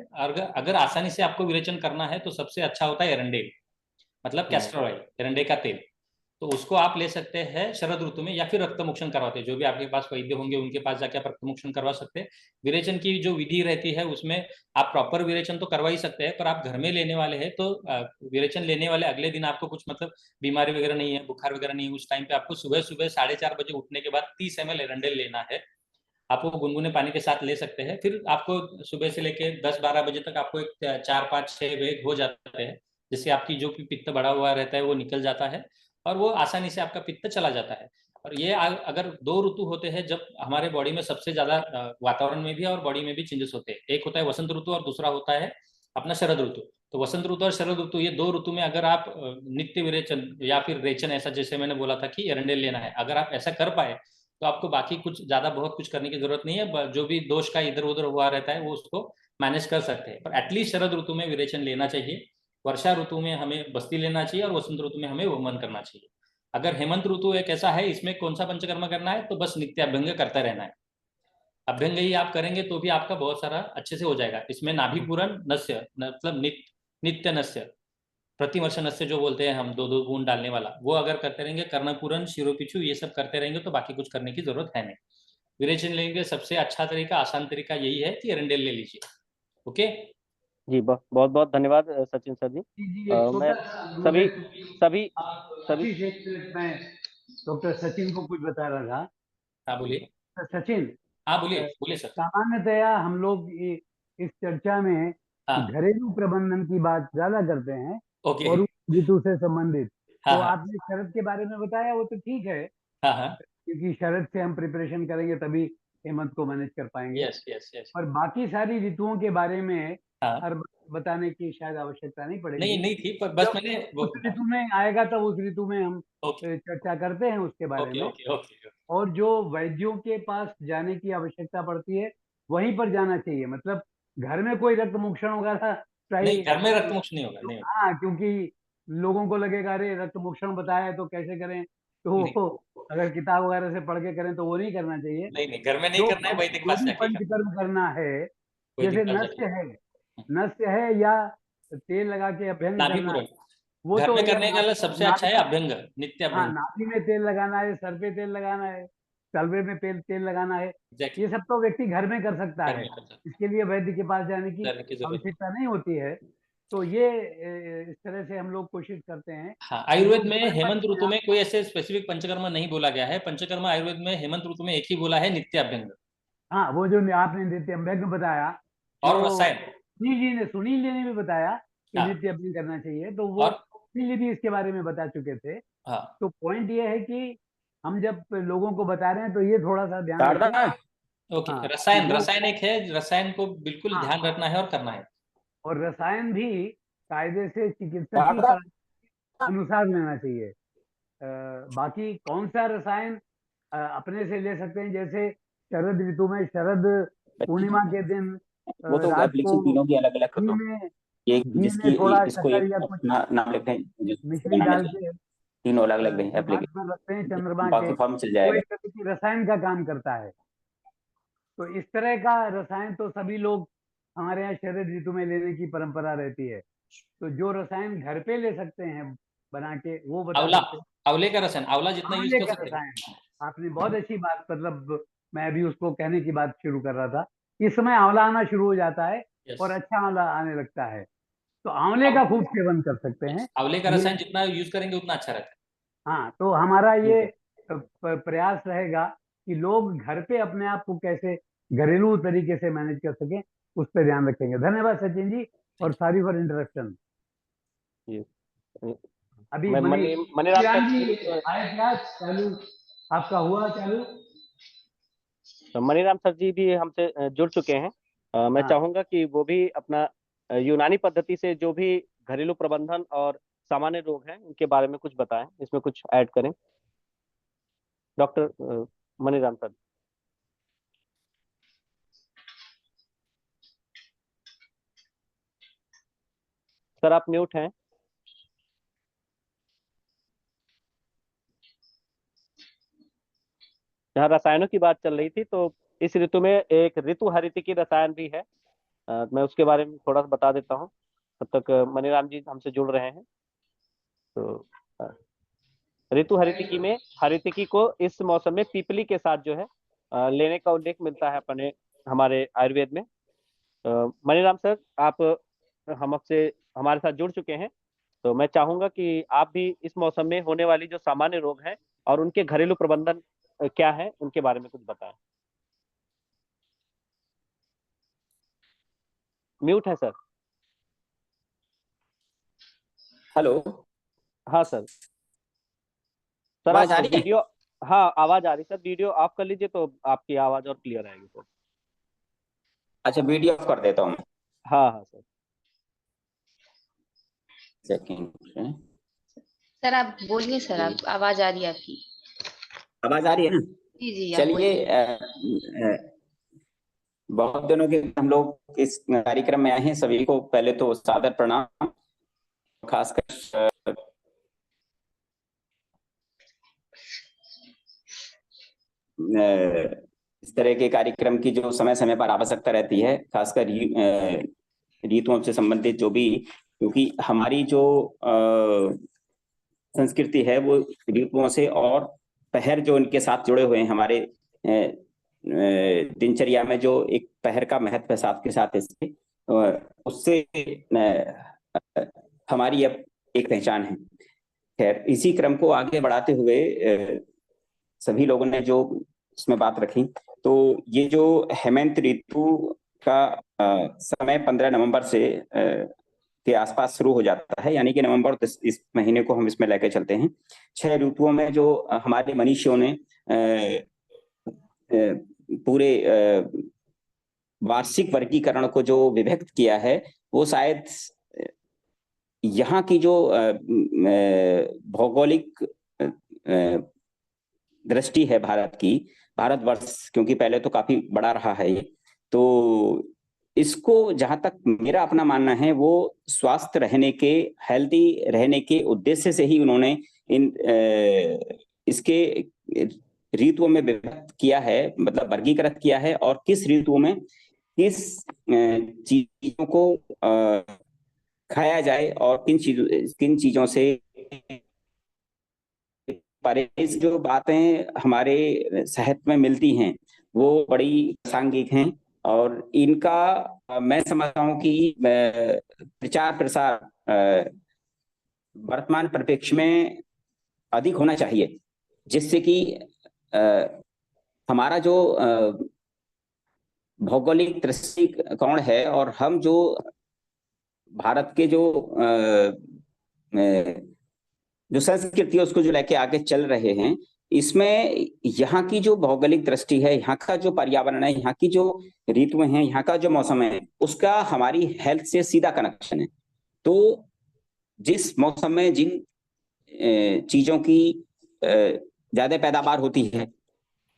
अगर आसानी से आपको विरेचन करना है तो सबसे अच्छा होता है एरंडेल, मतलब कैस्टर ऑयल, एरंडे का तेल। तो उसको आप ले सकते हैं शरद ऋतु में, या फिर रक्त मोक्षण करवाते हैं। जो भी आपके पास वैद्य होंगे उनके पास जाके आप रक्त मोक्षण करवा सकते हैं। विरेचन की जो विधि रहती है उसमें आप प्रॉपर विरेचन तो करवा ही सकते हैं, पर आप घर में लेने वाले हैं तो विरेचन लेने वाले अगले दिन आपको कुछ मतलब बीमारी वगैरह नहीं है, बुखार वगैरह नहीं है, उस टाइम पे आपको सुबह सुबह 4:30 बजे उठने के बाद 30 ml एरंडेल लेना है। आप वो गुनगुने पानी के साथ ले सकते हैं। फिर आपको सुबह से लेके 10-12 बजे तक आपको एक 4-5-6 वेग हो जाते हैं, जिससे आपकी जो भी पित्त बढ़ा हुआ रहता है वो निकल जाता है, और वो आसानी से आपका पित्त चला जाता है। और ये अगर 2 ऋतु होते हैं जब हमारे बॉडी में सबसे ज्यादा वातावरण में भी और बॉडी में भी चेंजेस होते हैं, एक होता है वसंत ऋतु और दूसरा होता है अपना शरद ऋतु। तो वसंत ऋतु और शरद ऋतु, ये 2 ऋतु में अगर आप नित्य विरेचन या फिर रेचन, ऐसा जैसे मैंने बोला था कि एरंडेल लेना है, अगर आप ऐसा कर पाए तो आपको बाकी कुछ ज्यादा बहुत कुछ करने की जरूरत नहीं है। जो भी दोष का इधर उधर हुआ रहता है वो उसको मैनेज कर सकते हैं। पर एटलीस्ट शरद ऋतु में विरेचन लेना चाहिए, वर्षा ऋतु में हमें बस्ती लेना चाहिए, और वसंत ऋतु में हमें वमन करना चाहिए। अगर हेमंत ऋतु एक ऐसा है, इसमें कौन सा पंचकर्म करना है, तो बस नित्य अभ्यंग करता रहना है। अभ्यंग ही आप करेंगे तो भी आपका बहुत सारा अच्छे से हो जाएगा। इसमें नाभि पूरण नस्य, मतलब नित्य नस्य, प्रतिवर्ष नस्य जो बोलते हैं हम, 2-2 बूंद डालने वाला, वो अगर करते रहेंगे, कर्णपूरन, शिरोपिछू, ये सब करते रहेंगे तो बाकी कुछ करने की जरूरत है नहीं। विरेचन लेने का सबसे अच्छा तरीका, आसान तरीका यही है कि एरंडेल ले लीजिए। ओके जी, बहुत बहुत धन्यवाद सचिन सर जी। मैं सभी सभी सभी एक मिनट, मैं डॉक्टर सचिन को कुछ बता रहा था। हाँ बोलिए। सचिन, हाँ बोलिए सर। सामान्यतया हम लोग इस चर्चा में हाँ घरेलू प्रबंधन की बात ज्यादा करते हैं ओके। और ऋतु से संबंधित। हाँ तो हाँ आपने शरद के बारे में बताया, वो तो ठीक है, हाँ हाँ क्योंकि शरद से हम प्रिपरेशन करेंगे तभी हेमंत को मैनेज कर पाएंगे। Yes yes yes. और बाकी सारी ऋतुओं के बारे में हाँ हर बताने की शायद आवश्यकता नहीं पड़ेगी। नहीं थी, पर बस जब मैंने उस ऋतु में आएगा तब उस ऋतु में हम ओके चर्चा करते हैं उसके बारे ओके में। Okay okay. और जो वैद्यों के पास जाने की आवश्यकता पड़ती है वहीं पर जाना चाहिए। मतलब घर में कोई रक्त मोक्षण वगैरह नहीं, घर में रक्त मोक्ष नहीं होगा, नहीं होगा। हाँ, क्योंकि लोगों को लगेगा अरे रक्त मोक्षण बताया है तो कैसे करें, तो अगर किताब वगैरह से पढ़ के करें तो वो नहीं करना चाहिए। नहीं घर में नहीं जो करना है, वैदिक पास जाके करना पंचकर्म करना है, है, जैसे वैदिक पास जाके। नस्य है या तेल लगा के अभ्यंग नाभि करना है, पूरक वो घर तो में या करने का सबसे अच्छा है अभ्यंग, नित्य हाँ, अभ्यंग। नाभि में तेल लगाना है, सर पे तेल लगाना है, तलवे में तेल लगाना है, Exactly. ये सब तो व्यक्ति घर में कर सकता घर है। में कर सकते इसके लिए वैद्य के पास जाने की जरूरत आवश्यकता नहीं होती है। तो ये इस तरह से हम लोग कोशिश करते हैं। हाँ, आयुर्वेद में हेमंत ऋतु में कोई ऐसे स्पेसिफिक पंचकर्म नहीं बोला गया है। पंचकर्म आयुर्वेद में हेमंत ऋतु में एक ही बोला है, नित्य अभ्यंग हाँ, वो जो आपने नित्य अभ्यंग बताया, और वो रसायन। सुनील जी ने भी बताया कि हाँ, नित्य अभ्यंग करना चाहिए, तो वो और सुनील जी भी इसके बारे में बता चुके थे। हाँ तो पॉइंट ये है कि हम जब लोगों को बता रहे हैं तो ये थोड़ा सा ध्यान रखें। ओके। हाँ, रसायन एक है, रसायन को बिल्कुल हाँ, ध्यान रखना है और करना है। और रसायन भी कायदे से चिकित्सक की सलाह के अनुसार लेना चाहिए। बाकी कौन सा रसायन अपने से ले सकते हैं, जैसे शरद ऋतु में शरद पूर्णिमा के दिन वो तो रात को एप्लीकेशन तीनों की अलग अलग घी करता हूँ। में एक जिसकी थोड़ा इसको शक्कर एक या कुछ नाम लिखते हैं, जिसको मिश्री बनाने डाल से के तीनों अलग अलग दिमाग एप्लीकेशन, में रखते हैं चंद्रमा के, बाकी फॉर्म चल वो जाएगा। एक तरह की रसायन का काम करता है। तो इस तरह का रसायन तो सभी लोग हमारे यहाँ शरद ऋतु में लेने की परंपरा रहती है। तो जो रसायन घर पे ले सकते हैं बना के, वो बता आंवला, सकते हैं। आंवले का रसायन, आंवला जितना यूज आंवले कर का सकते हैं। रसायन, आपने बहुत अच्छी बात, मतलब मैं अभी उसको कहने की बात शुरू कर रहा था। इस समय आंवला आना शुरू हो जाता है और अच्छा आंवला आने लगता है, तो आंवले का खूब सेवन कर सकते हैं। आंवले का ये रसायन जितना यूज करेंगे उतना अच्छा रहता है। हाँ, तो हमारा ये प्रयास रहेगा कि लोग घर पे अपने आप को कैसे घरेलू तरीके से मैनेज कर सकें, उस पर ध्यान रखेंगे। धन्यवाद सचिन जी, और सॉरी फॉर इंटरप्शन। अभी मनीराम आए सर, क्या चालू, आपका हुआ चालू? मनीराम सर जी भी हमसे जुड़ चुके हैं। मैं हाँ, चाहूंगा कि वो भी अपना यूनानी पद्धति से जो भी घरेलू प्रबंधन और सामान्य रोग हैं उनके बारे में कुछ बताएं, इसमें कुछ ऐड करें। Doctor Maniram sir. सर आप म्यूट हैं। जहाँ रसायनों की बात चल रही थी, तो इस ऋतु में एक ऋतु हरितिकी रसायन भी है। मैं उसके बारे में थोड़ा सा बता देता हूँ, तब तक मनीराम जी हमसे जुड़ रहे हैं। तो अ, ऋतु हरितिकी में हरितिकी को इस मौसम में पीपली के साथ जो है लेने का उल्लेख मिलता है अपने हमारे आयुर्वेद में। मनीराम सर, आप हमसे हमारे साथ जुड़ चुके हैं, तो मैं चाहूंगा कि आप भी इस मौसम में होने वाली जो सामान्य रोग हैं और उनके घरेलू प्रबंधन क्या है उनके बारे में कुछ बताएं। म्यूट है सर। हेलो, हाँ सर। सर आवाज आप आ रही है? वीडियो, हाँ आवाज आ रही सर, वीडियो ऑफ कर लीजिए तो आपकी आवाज और क्लियर आएगी सर। अच्छा, वीडियो ऑफ कर देता हूँ। हाँ हाँ सर। सेकंड, सर आप बोलिए सर, आप आवाज आ रही है आपकी। आवाज आ रही है ना? जी जी, आप चलिए, बोलिए। बहुत दिनों के हम लोग इस कार्यक्रम में आए हैं। सभी को पहले तो सादर प्रणाम। खासकर इस तरह के कार्यक्रम की जो समय समय पर आवश्यकता रहती है, खासकर ऋतुओं से संबंधित जो भी, क्योंकि हमारी जो संस्कृति है वो ऋतुओं से और पहर जो इनके साथ जुड़े हुए हैं, हमारे दिनचर्या में जो एक पहर का महत्व है साथ के साथ इसके, उससे हमारी अब एक पहचान है। खैर, इसी क्रम को आगे बढ़ाते हुए सभी लोगों ने जो इसमें बात रखी, तो ये जो हेमंत ऋतु का समय 15 नवंबर से के आसपास शुरू हो जाता है, यानी कि नवंबर इस महीने को हम इसमें लेकर चलते हैं। 6 ऋतुओं में जो हमारे मनीषियों ने पूरे वार्षिक वर्गीकरण को जो विभक्त किया है, वो शायद यहाँ की जो भौगोलिक दृष्टि है भारत की, भारतवर्ष क्योंकि पहले तो काफी बड़ा रहा है ये, तो इसको जहां तक मेरा अपना मानना है, वो स्वस्थ रहने के, हेल्दी रहने के उद्देश्य से ही उन्होंने इसके ऋतुओं में विभक्त किया है, मतलब वर्गीकृत किया है, और किस ऋतुओं में किस चीजों को खाया जाए और किन चीजों से परहेज जो बातें हमारे साहित्य में मिलती हैं वो बड़ी प्रासंगिक हैं, और इनका मैं समझता हूं कि प्रचार प्रसार वर्तमान परिप्रेक्ष्य में अधिक होना चाहिए, जिससे कि हमारा जो भौगोलिक दृष्टिकोण है और हम जो भारत के जो संस्कृति है उसको जो लेके आगे चल रहे हैं, इसमें यहाँ की जो भौगोलिक दृष्टि है, यहाँ का जो पर्यावरण है, यहाँ की जो ऋतुएं हैं, यहाँ का जो मौसम है, उसका हमारी हेल्थ से सीधा कनेक्शन है। तो जिस मौसम में जिन चीजों की ज्यादा पैदावार होती है,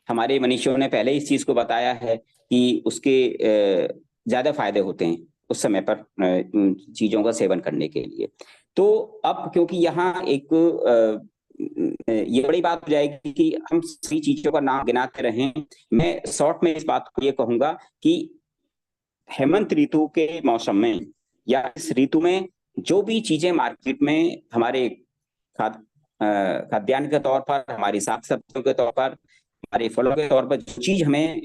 हमारे मनीषियों ने पहले इस चीज को बताया है कि उसके ज्यादा फायदे होते हैं उस समय पर चीजों का सेवन करने के लिए। तो अब क्योंकि यहाँ एक ये बड़ी बात हो जाएगी कि हम सभी चीजों का नाम गिनाते रहें, मैं शॉर्ट में इस बात को ये कहूंगा कि हेमंत ऋतु के मौसम में या इस ऋतु में जो भी चीजें मार्केट में हमारे खाद्यान्न के तौर पर, हमारी साग सब्जियों के तौर पर, हमारे फलों के तौर पर जो चीज हमें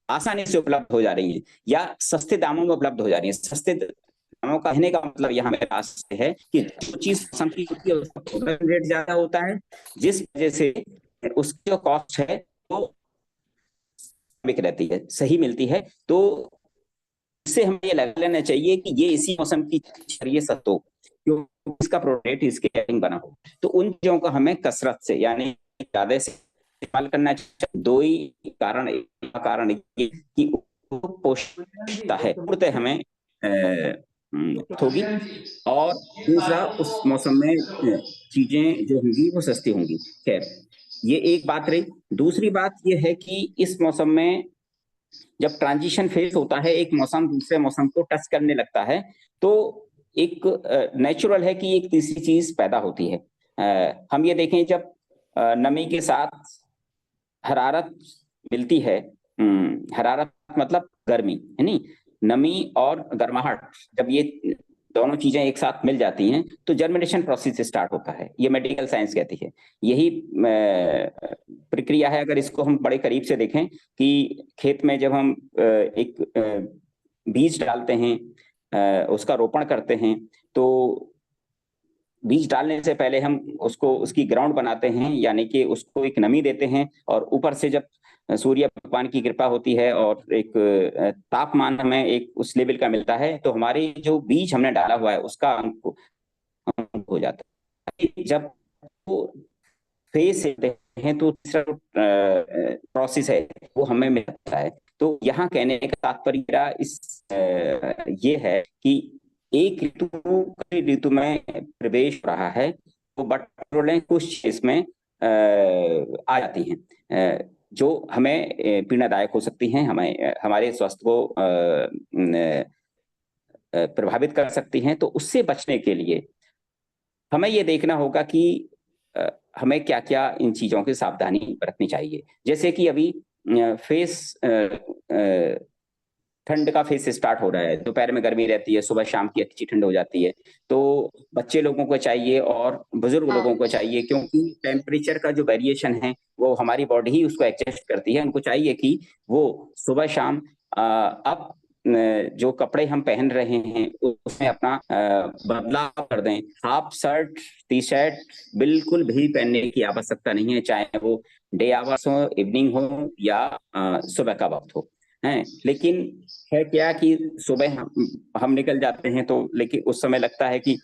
आसानी से उपलब्ध हो जा रही है या सस्ते दामों में उपलब्ध हो जा रही है, सस्ते दामों का कहने का मतलब यहाँ मेरे पास है कि जो चीज पसंद की होती है उसका रेट ज्यादा होता है, जिस वजह से उसकी जो कॉस्ट है वो बिक रहती है, सही मिलती है। तो इससे हमें ये लग लेना चाहिए कि ये इसी मौसम की ये सत्तो क्योंकि इसका प्रोडक्ट इसके अकॉर्डिंग बना हो, तो उन चीजों को हमें कसरत से यानी ज्यादा से इस्तेमाल करना चाहिए। दो ही कारण ये कि पोषकता है पूर्णतः हमें होगी, और दूसरा उस मौसम में चीजें जो होंगी वो सस्ती होंगी। खैर, ये एक बात रही। दूसरी बात ये है कि इस मौसम में जब ट्रांजिशन फेज होता है, एक मौसम दूसरे मौसम को टच करने लगता है, तो एक नेचुरल है कि एक तीसरी चीज पैदा होती है। हम ये देखें, जब नमी के साथ हरारत मिलती है, हरारत मतलब गर्मी है नहीं, नमी और गर्माहट, जब ये दोनों चीजें एक साथ मिल जाती हैं तो जर्मिनेशन प्रोसेस स्टार्ट होता है। ये मेडिकल साइंस कहती है, यही प्रक्रिया है। अगर इसको हम बड़े करीब से देखें कि खेत में जब हम एक बीज डालते हैं, उसका रोपण करते हैं, तो बीज डालने से पहले हम उसको उसकी ग्राउंड बनाते हैं, यानी कि उसको एक नमी देते हैं, और ऊपर से जब सूर्य भगवान की कृपा होती है और एक तापमान हमें एक उस लेवल का मिलता है, तो हमारे जो बीज हमने डाला हुआ है उसका अंक हो जाता है। जब वो फेज हैं तो तीसरा प्रोसेस है वो हमें मिलता है। तो यहाँ कहने का तात्पर्य इस ये है कि एक ऋतु में प्रवेश हो रहा है, तो बट कुछ इसमें आ जाती हैं जो हमें पीड़ादायक हो सकती हैं, हमें हमारे स्वास्थ्य को प्रभावित कर सकती हैं। तो उससे बचने के लिए हमें ये देखना होगा कि हमें क्या क्या इन चीजों की सावधानी बरतनी चाहिए। जैसे कि अभी फेस ठंड का फेज स्टार्ट हो रहा है, दोपहर में गर्मी रहती है, सुबह शाम की अच्छी ठंड हो जाती है। तो बच्चे लोगों को चाहिए और बुजुर्ग लोगों को चाहिए, क्योंकि टेम्परेचर का जो वेरिएशन है वो हमारी बॉडी ही उसको एडजस्ट करती है। उनको चाहिए कि वो सुबह शाम अब जो कपड़े हम पहन रहे हैं उसमें अपना बदलाव कर दें। हाफ शर्ट टी शर्ट बिल्कुल भी पहनने की आवश्यकता नहीं है, चाहे वो डे आवर्स हो, इवनिंग हो या सुबह का वक्त हो है। लेकिन है क्या कि सुबह हम निकल जाते हैं तो लेकिन उस समय लगता है कि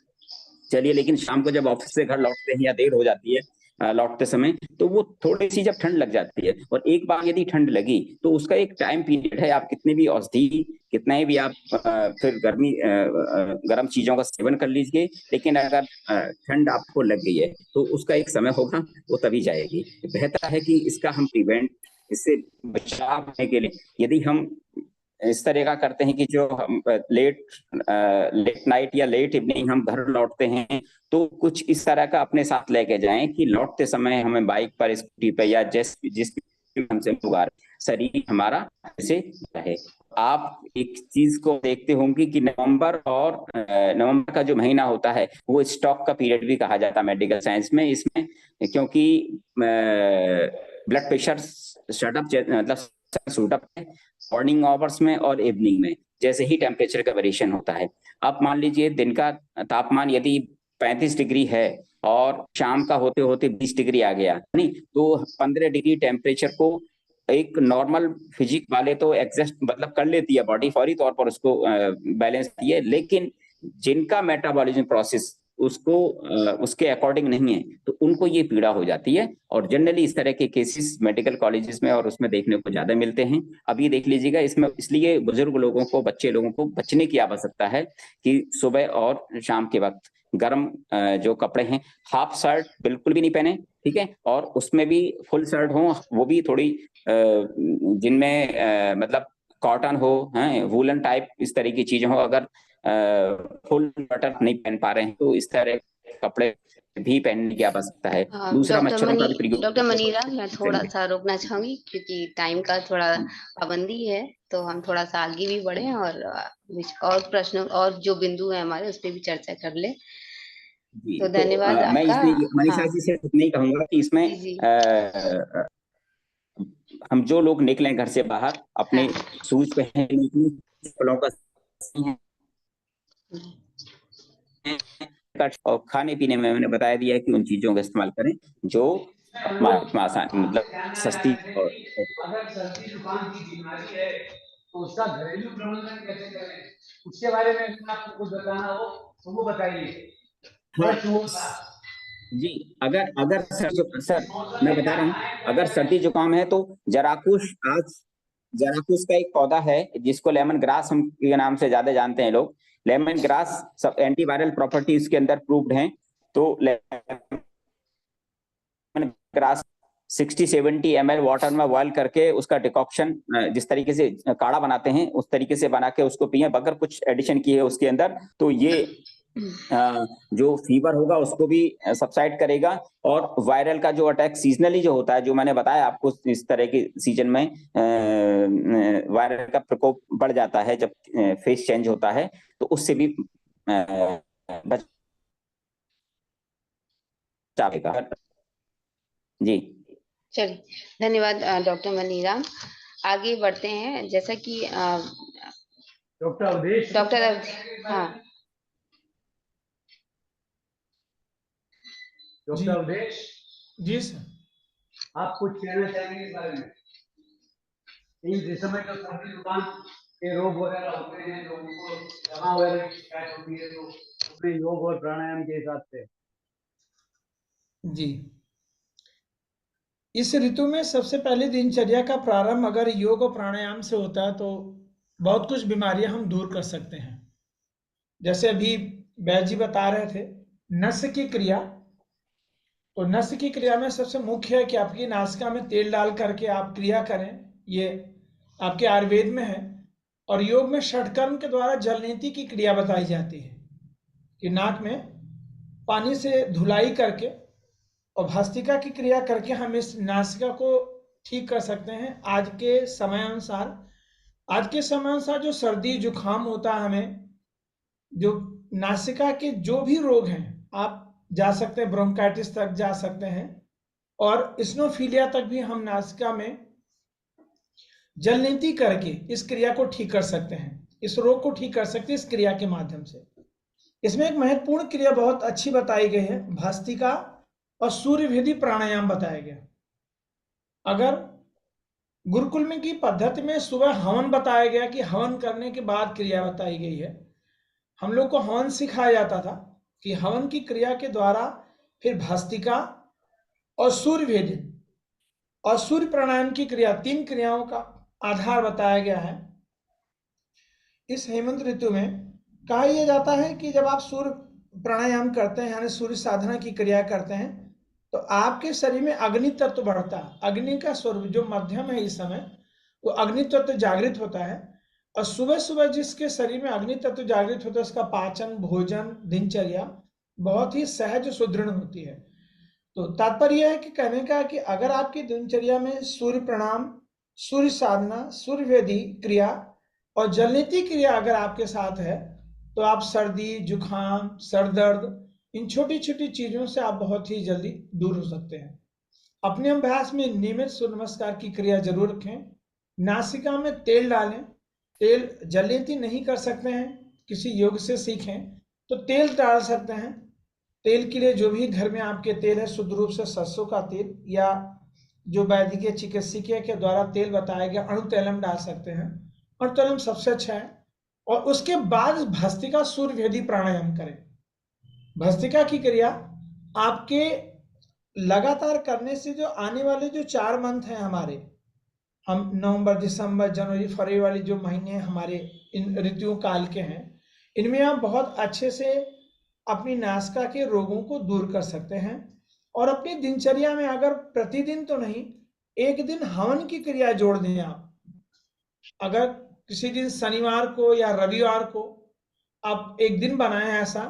चलिए, लेकिन शाम को जब ऑफिस से घर लौटते हैं या देर हो जाती है लौटते समय, तो वो थोड़ी सी जब ठंड लग जाती है, और एक बार यदि ठंड लगी तो उसका एक टाइम पीरियड है। आप कितने भी औषधि, कितना भी आप फिर गर्म चीजों का सेवन कर लीजिए, लेकिन अगर ठंड आपको लग गई है तो उसका एक समय होगा, वो तभी जाएगी। बेहतर है कि इसका हम प्रिवेंट, इससे बचाव होने के लिए यदि हम इस तरह का करते हैं कि जो हम लेट नाइट या लेट इवनिंग हम घर लौटते हैं, तो कुछ इस तरह का अपने साथ लेके जाएं कि लौटते समय हमें बाइक पर, स्कूटी पर या जिस हमसे शरीर हमारा ऐसे रहे। आप एक चीज को देखते होंगे कि नवंबर का जो महीना होता है वो स्टॉक का पीरियड भी कहा जाता है मेडिकल साइंस में, इसमें क्योंकि ब्लड प्रेशर शूट अप है मॉर्निंग आवर्स में और इवनिंग में, जैसे ही टेम्परेचर का वेरिएशन होता है। अब मान लीजिए दिन का तापमान यदि 35 डिग्री है और शाम का होते होते 20 डिग्री आ गया, नहीं तो 15 डिग्री टेम्परेचर को एक नॉर्मल फिजिक वाले तो एडजस्ट मतलब कर लेती है बॉडी, फौरी तौर पर उसको बैलेंस करती है। लेकिन जिनका मेटाबॉलिज्म प्रोसेस उसको उसके अकॉर्डिंग नहीं है, तो उनको ये पीड़ा हो जाती है। और जनरली इस तरह के केसेस मेडिकल कॉलेजेस में और उसमें देखने को ज्यादा मिलते हैं। अब ये देख लीजिएगा, इसमें इसलिए बुजुर्ग लोगों को, बच्चे लोगों को बचने की आवश्यकता है कि सुबह और शाम के वक्त गर्म जो कपड़े हैं, हाफ शर्ट बिल्कुल भी नहीं पहने, ठीक है, और उसमें भी फुल शर्ट हो, वो भी थोड़ी जिनमें मतलब कॉटन हो, वूलन टाइप इस तरह की चीजें हो। अगर फुल बटन नहीं पहन पा रहे हैं तो इस तरह कपड़े भी पहनने की आवश्यकता है। दूसरा मच्छरों का भी प्रयोग। डॉक्टर मनीरा, मैं थोड़ा सा रोकना चाहूंगी क्योंकि टाइम का थोड़ा पाबंदी है, तो हम थोड़ा सा आगे भी बढ़े और प्रश्न और जो बिंदु है हमारे उस पर भी चर्चा कर ले। तो धन्यवाद मैं इसमें मनीषा जी से नहीं कहूंगा कि इसमें हम जो लोग निकलें घर से बाहर अपने शूज पहने, फलों का और खाने पीने में मैंने बताया दिया है कि उन चीजों का इस्तेमाल करें जो आसान मतलब सस्ती। और अगर सर्दी जुकाम की बीमारी है तो उसका घरेलू प्रबंधन कैसे करें, उसके बारे में आपको कुछ बताना हो तो वो बताइए। जी, अगर सर मैं बता रहा हूँ, अगर सर्दी जुकाम है तो जराकुश का एक पौधा है जिसको लेमन ग्रास हम के नाम से ज्यादा जानते हैं लोग। लेमन ग्रास सब एंटीवायरल प्रॉपर्टी इसके अंदर प्रूव्ड हैं। तो लेमन ग्रास 60-70 ml वाटर में बॉयल करके उसका डिकॉक्शन जिस तरीके से काढ़ा बनाते हैं उस तरीके से बना के उसको पिए, अगर कुछ एडिशन किए उसके अंदर तो ये जो फीवर होगा उसको भी सबसाइड करेगा। और वायरल का जो अटैक सीजनली जो होता है, जो मैंने बताया आपको, इस तरह के सीजन में वायरल का प्रकोप बढ़ जाता है जब फेस चेंज होता है, तो उससे भी बचाएगा। जी चलिए, धन्यवाद डॉक्टर मनीराम। आगे बढ़ते हैं। जैसा कि डॉक्टर अवधेश, हाँ डॉक्टर अवधेश जी सर, आप कुछ कहना चाहेंगे इस बारे में? जिस समय जो सर्दी जुकाम के रोग वगैरह होते हैं, लोगों को दवा वगैरह की शिकायत होती है, तो उसमें योग और प्राणायाम के हिसाब से। जी, इस ऋतु में सबसे पहले दिनचर्या का प्रारंभ अगर योग और प्राणायाम से होता है तो बहुत कुछ बीमारियां हम दूर कर सकते हैं। जैसे अभी बैद जी बता रहे थे नस की क्रिया, तो नस की क्रिया में सबसे मुख्य है कि आपकी नासिका में तेल डाल करके आप क्रिया करें, ये आपके आयुर्वेद में है। और योग में षटकर्म के द्वारा जलनीति की क्रिया बताई जाती है कि नाक में पानी से धुलाई करके और भस्त्रिका की क्रिया करके हम इस नासिका को ठीक कर सकते हैं। आज के समय अनुसार आज के समय अनुसार जो सर्दी जुकाम होता है, हमें जो नासिका के जो भी रोग हैं, आप जा सकते हैं, ब्रोंकाइटिस तक जा सकते हैं, और स्नोफिलिया तक भी हम नासिका में जलनीति करके इस क्रिया को ठीक कर सकते हैं, इस रोग को ठीक कर सकते हैं इस क्रिया के माध्यम से। इसमें एक महत्वपूर्ण क्रिया बहुत अच्छी बताई गई है, भस्त्रिका और सूर्यभेदी प्राणायाम बताया गया। अगर गुरुकुल में की पद्धति में सुबह हवन बताया गया कि हवन करने के बाद क्रिया बताई गई है। हम लोग को हवन सिखाया जाता था कि हवन की क्रिया के द्वारा फिर भस्त्रिका और सूर्यभेदी और सूर्य प्राणायाम की क्रिया, 3 क्रियाओं का आधार बताया गया है। इस हेमंत ऋतु में कहा यह जाता है कि जब आप सूर्य प्राणायाम करते हैं, यानी सूर्य साधना की क्रिया करते हैं, तो आपके शरीर में अग्नि तत्व बढ़ता है। अग्नि का स्वरूप जो मध्यम है इस समय, वो अग्नि तत्व जागृत होता है। और सुबह सुबह जिसके शरीर में अग्नि तत्व जागृत होता है, उसका पाचन, भोजन, दिनचर्या बहुत ही सहज सुदृढ़ होती है। तो तात्पर्य यह है कि कहने का कि अगर आपकी दिनचर्या में सूर्य प्रणाम, सूर्य साधना, सूर्यवेदी क्रिया और जलनीति क्रिया अगर आपके साथ है, तो आप सर्दी, जुकाम, सर दर्द, इन छोटी छोटी चीजों से आप बहुत ही जल्दी दूर हो सकते हैं। अपने अभ्यास में नियमित सूर्य नमस्कार की क्रिया जरूर रखें। नासिका में तेल डालें। तेल जलनीति नहीं कर सकते हैं, किसी योग से सीखें तो तेल डाल सकते हैं। तेल के लिए जो भी घर में आपके तेल है, शुद्ध रूप से सरसों का तेल या जो वैदिक चिकित्सकीय के द्वारा तेल बताया गया अणुतैलम डाल सकते हैं। अणुतैलम सबसे अच्छा है। और उसके बाद भस्त्रिका सूर्यभेदी प्राणायाम करें। भस्त्रिका की क्रिया आपके लगातार करने से जो आने वाले जो 4 मंथ हैं हमारे, हम नवंबर, दिसंबर, जनवरी, फरवरी वाले जो महीने हमारे इन ऋतुओं काल के हैं, इनमें आप बहुत अच्छे से अपनी नासिका के रोगों को दूर कर सकते हैं। और अपनी दिनचर्या में अगर प्रतिदिन तो नहीं, एक दिन हवन की क्रिया जोड़ दें आप। अगर किसी दिन शनिवार को या रविवार को आप एक दिन बनाएं ऐसा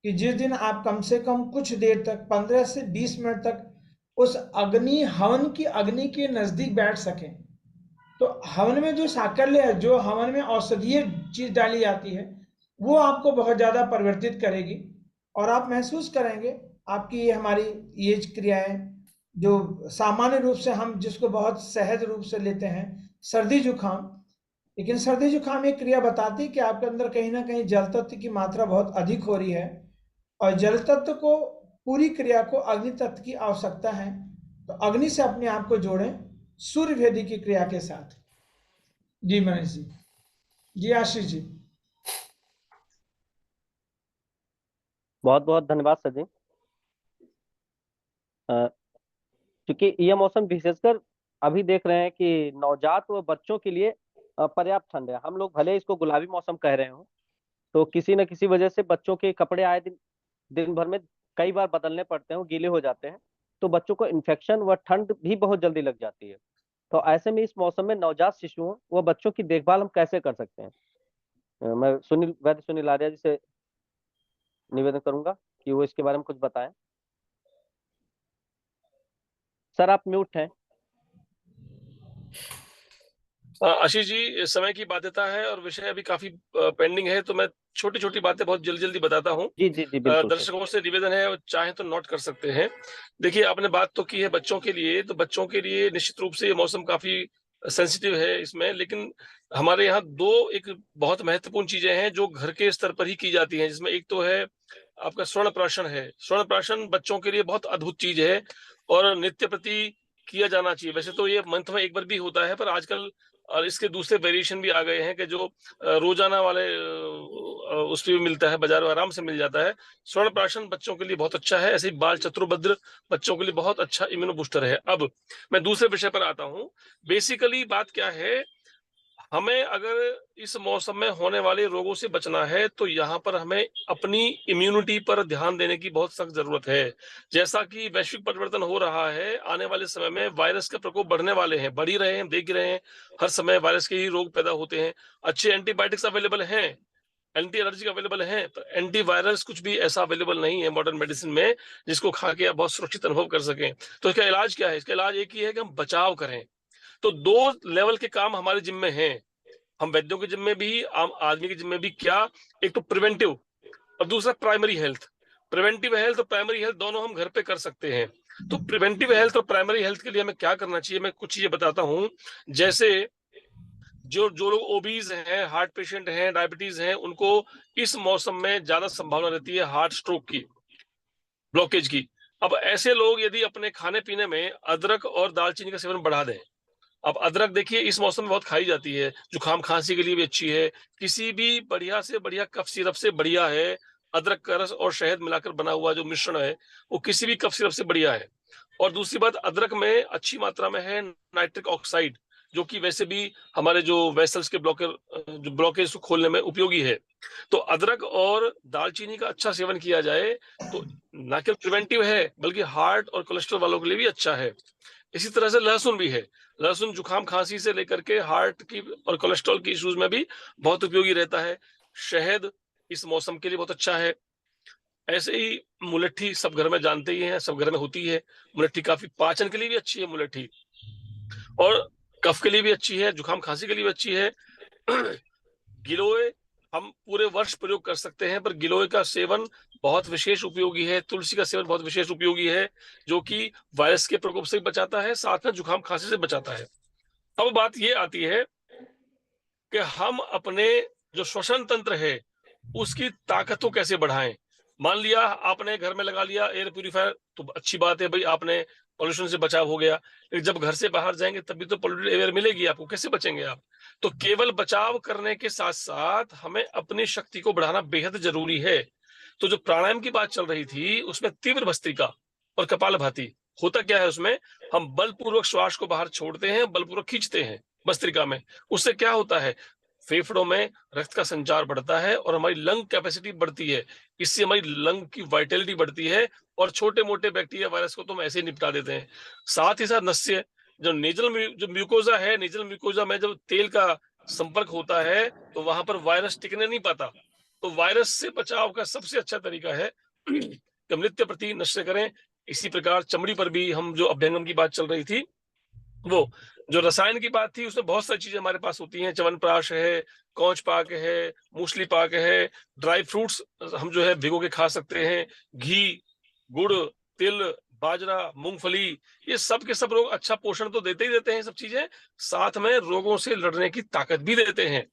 कि जिस दिन आप कम से कम कुछ देर तक 15 से 20 मिनट तक उस हवन की अग्नि के नजदीक बैठ सकें। तो हवन में जो साकल्य है, जो हवन में औषधीय चीज डाली जाती है, वो आपको बहुत ज्यादा परिवर्तित करेगी और आप महसूस करेंगे आपकी ये हमारी ये क्रियाएं जो सामान्य रूप से हम जिसको बहुत सहज रूप से लेते हैं, सर्दी जुकाम, लेकिन सर्दी जुकाम एक क्रिया बताती है कि आपके अंदर कहीं ना कहीं जल तत्व की मात्रा बहुत अधिक हो रही है और जल तत्व को पूरी क्रिया को अग्नि तत्व की आवश्यकता है। तो अग्नि से अपने आप को जोड़ें सूर्यभेदी की क्रिया के साथ। जी मनीष जी। जी आशीष जी। बहुत बहुत धन्यवाद सर जी। क्योंकि यह मौसम विशेषकर अभी देख रहे हैं कि नवजात व बच्चों के लिए पर्याप्त ठंड है। हम लोग भले इसको गुलाबी मौसम कह रहे हो, तो किसी न किसी वजह से बच्चों के कपड़े आए दिन भर में कई बार बदलने पड़ते हैं, वो गीले हो जाते हैं, तो बच्चों को इन्फेक्शन व ठंड भी बहुत जल्दी लग जाती है। तो ऐसे में इस मौसम में नवजात शिशुओं व बच्चों की देखभाल हम कैसे कर सकते हैं? मैं वैद्य सुनील आर्या जी से निवेदन करूंगा कि वो इसके बारे में कुछ बताएं। सर आप म्यूट हैं। आशीष जी, समय की बाध्यता है और विषय अभी काफी पेंडिंग है, तो मैं छोटी छोटी बातें बहुत जल्दी जल्दी बताता हूँ। जी जी जी बिल्कुल। दर्शकों से निवेदन है, चाहे तो नोट कर सकते हैं। देखिए, आपने बात तो की है बच्चों के लिए, तो बच्चों के लिए निश्चित रूप से ये मौसम काफी सेंसिटिव है इसमें, लेकिन हमारे यहाँ एक बहुत महत्वपूर्ण चीजें हैं जो घर के स्तर पर ही की जाती हैं, जिसमें एक तो है आपका स्वर्ण प्राशन है। स्वर्ण प्राशन बच्चों के लिए बहुत अद्भुत चीज है और नित्य प्रति किया जाना चाहिए। वैसे तो ये मंथ में एक बार भी होता है, पर आजकल और इसके दूसरे वेरिएशन भी आ गए हैं कि जो रोजाना वाले उस पर भी मिलता है, बाजार में आराम से मिल जाता है। स्वर्ण प्राशन बच्चों के लिए बहुत अच्छा है। ऐसे ही बाल चतुर्भद्र बच्चों के लिए बहुत अच्छा इम्यूनो बूस्टर है। अब मैं दूसरे विषय पर आता हूँ। बेसिकली बात क्या है, हमें अगर इस मौसम में होने वाले रोगों से बचना है तो यहाँ पर हमें अपनी इम्यूनिटी पर ध्यान देने की बहुत सख्त जरूरत है। जैसा कि वैश्विक परिवर्तन हो रहा है, आने वाले समय में वायरस के प्रकोप बढ़ने वाले हैं, बढ़ ही रहे हैं, देख रहे हैं, हर समय वायरस के ही रोग पैदा होते हैं। अच्छे एंटीबायोटिक्स अवेलेबल हैं, एंटी एलर्जी अवेलेबल हैं, पर एंटीवायरस कुछ भी ऐसा अवेलेबल नहीं है मॉडर्न मेडिसिन में जिसको खा के आप बहुत सुरक्षित अनुभव कर सकें। तो इसका इलाज क्या है? इसका इलाज एक ही है कि हम बचाव करें। तो 2 लेवल के काम हमारे जिम्मे हैं। हम वैद्यों के जिम्मे भी, आम आदमी के जिम्मे भी क्या, एक तो प्रिवेंटिव और दूसरा प्राइमरी हेल्थ। प्रिवेंटिव हेल्थ और प्राइमरी हेल्थ दोनों हम घर पे कर सकते हैं। तो प्रिवेंटिव हेल्थ और प्राइमरी हेल्थ के लिए हमें क्या करना चाहिए, मैं कुछ चीजें बताता हूं। जैसे जो जो लोग ओबीज हैं, हार्ट पेशेंट हैं, डायबिटीज हैं, उनको इस मौसम में ज्यादा संभावना रहती है हार्ट स्ट्रोक की, ब्लॉकेज की। अब ऐसे लोग यदि अपने खाने पीने में अदरक और दालचीनी का सेवन बढ़ा दें। अब अदरक देखिए इस मौसम में बहुत खाई जाती है, जुकाम खांसी के लिए भी अच्छी है, किसी भी बढ़िया से बढ़िया कफ सिरप से बढ़िया है। अदरक का रस और शहद मिलाकर बना हुआ जो मिश्रण है वो किसी भी कफ सिरप से बढ़िया है। और दूसरी बात, अदरक में अच्छी मात्रा में है नाइट्रिक ऑक्साइड, जो कि वैसे भी हमारे जो वेसल्स के जो ब्लॉकेज को खोलने में उपयोगी है। तो अदरक और दालचीनी का अच्छा सेवन किया जाए तो न केवल प्रिवेंटिव है बल्कि हार्ट और कोलेस्ट्रॉल वालों के लिए भी अच्छा है। इसी तरह से लहसुन भी है। लहसुन जुकाम खांसी से लेकर के हार्ट की और कोलेस्ट्रॉल की इश्यूज में भी बहुत उपयोगी रहता है। शहद इस मौसम के लिए बहुत अच्छा है। ऐसे ही मुलट्ठी सब घर में जानते ही हैं, सब घर में होती है। मुलट्ठी काफी पाचन के लिए भी अच्छी है मुलट्ठी, और कफ के लिए भी अच्छी है, जुकाम खांसी के लिए भी अच्छी है। गिलोय हम पूरे वर्ष प्रयोग कर सकते हैं, पर गिलोय का सेवन बहुत विशेष उपयोगी है। तुलसी का सेवन बहुत विशेष उपयोगी है, जो कि वायरस के प्रकोप से बचाता है, साथ में जुकाम खांसी से बचाता है। अब बात ये आती है कि हम अपने जो श्वसन तंत्र है उसकी ताकत को कैसे बढ़ाएं। मान लिया आपने घर में लगा लिया एयर प्यूरिफायर, तो अच्छी बात है भाई, आपने पॉल्यूशन से बचाव हो गया। लेकिन जब घर से बाहर जाएंगे तभी तो पॉल्यूटेड एयर मिलेगी आपको, कैसे बचेंगे आप। तो केवल बचाव करने के साथ साथ हमें अपनी शक्ति को बढ़ाना बेहद जरूरी है। तो जो प्राणायाम की बात चल रही थी उसमें तीव्र भस्त्रिका और कपालभाति होता क्या है, उसमें हम बलपूर्वक श्वास को बाहर छोड़ते हैं, बलपूर्वक खींचते हैं भस्त्रिका में। उससे क्या होता है, फेफड़ों में रक्त का संचार बढ़ता है और हमारी लंग कैपेसिटी बढ़ती है। इससे हमारी लंग की वाइटलिटी बढ़ती है और छोटे मोटे बैक्टीरिया वायरस को तो हम ऐसे ही निपटा देते हैं। साथ ही साथ नस्य, जो जो म्यूकोजा है, नेजल म्यूकोजा में जब तेल का संपर्क होता है तो वहां पर वायरस टिकने नहीं पाता। तो वायरस से बचाव का सबसे अच्छा तरीका है कि हम नित्य प्रति नश्य करें। इसी प्रकार चमड़ी पर भी हम जो अभ्यंगम की बात चल रही थी, वो जो रसायन की बात थी, उसमें बहुत सारी चीजें हमारे पास होती हैं। च्यवनप्राश है, कौच पाक है, मूसली पाक है, ड्राई फ्रूट्स हम जो है भिगो के खा सकते हैं, घी, गुड़, तिल, बाजरा, मूंगफली, ये सब के सब लोग अच्छा पोषण तो देते ही देते हैं सब चीजें, साथ में रोगों से लड़ने की ताकत भी देते हैं।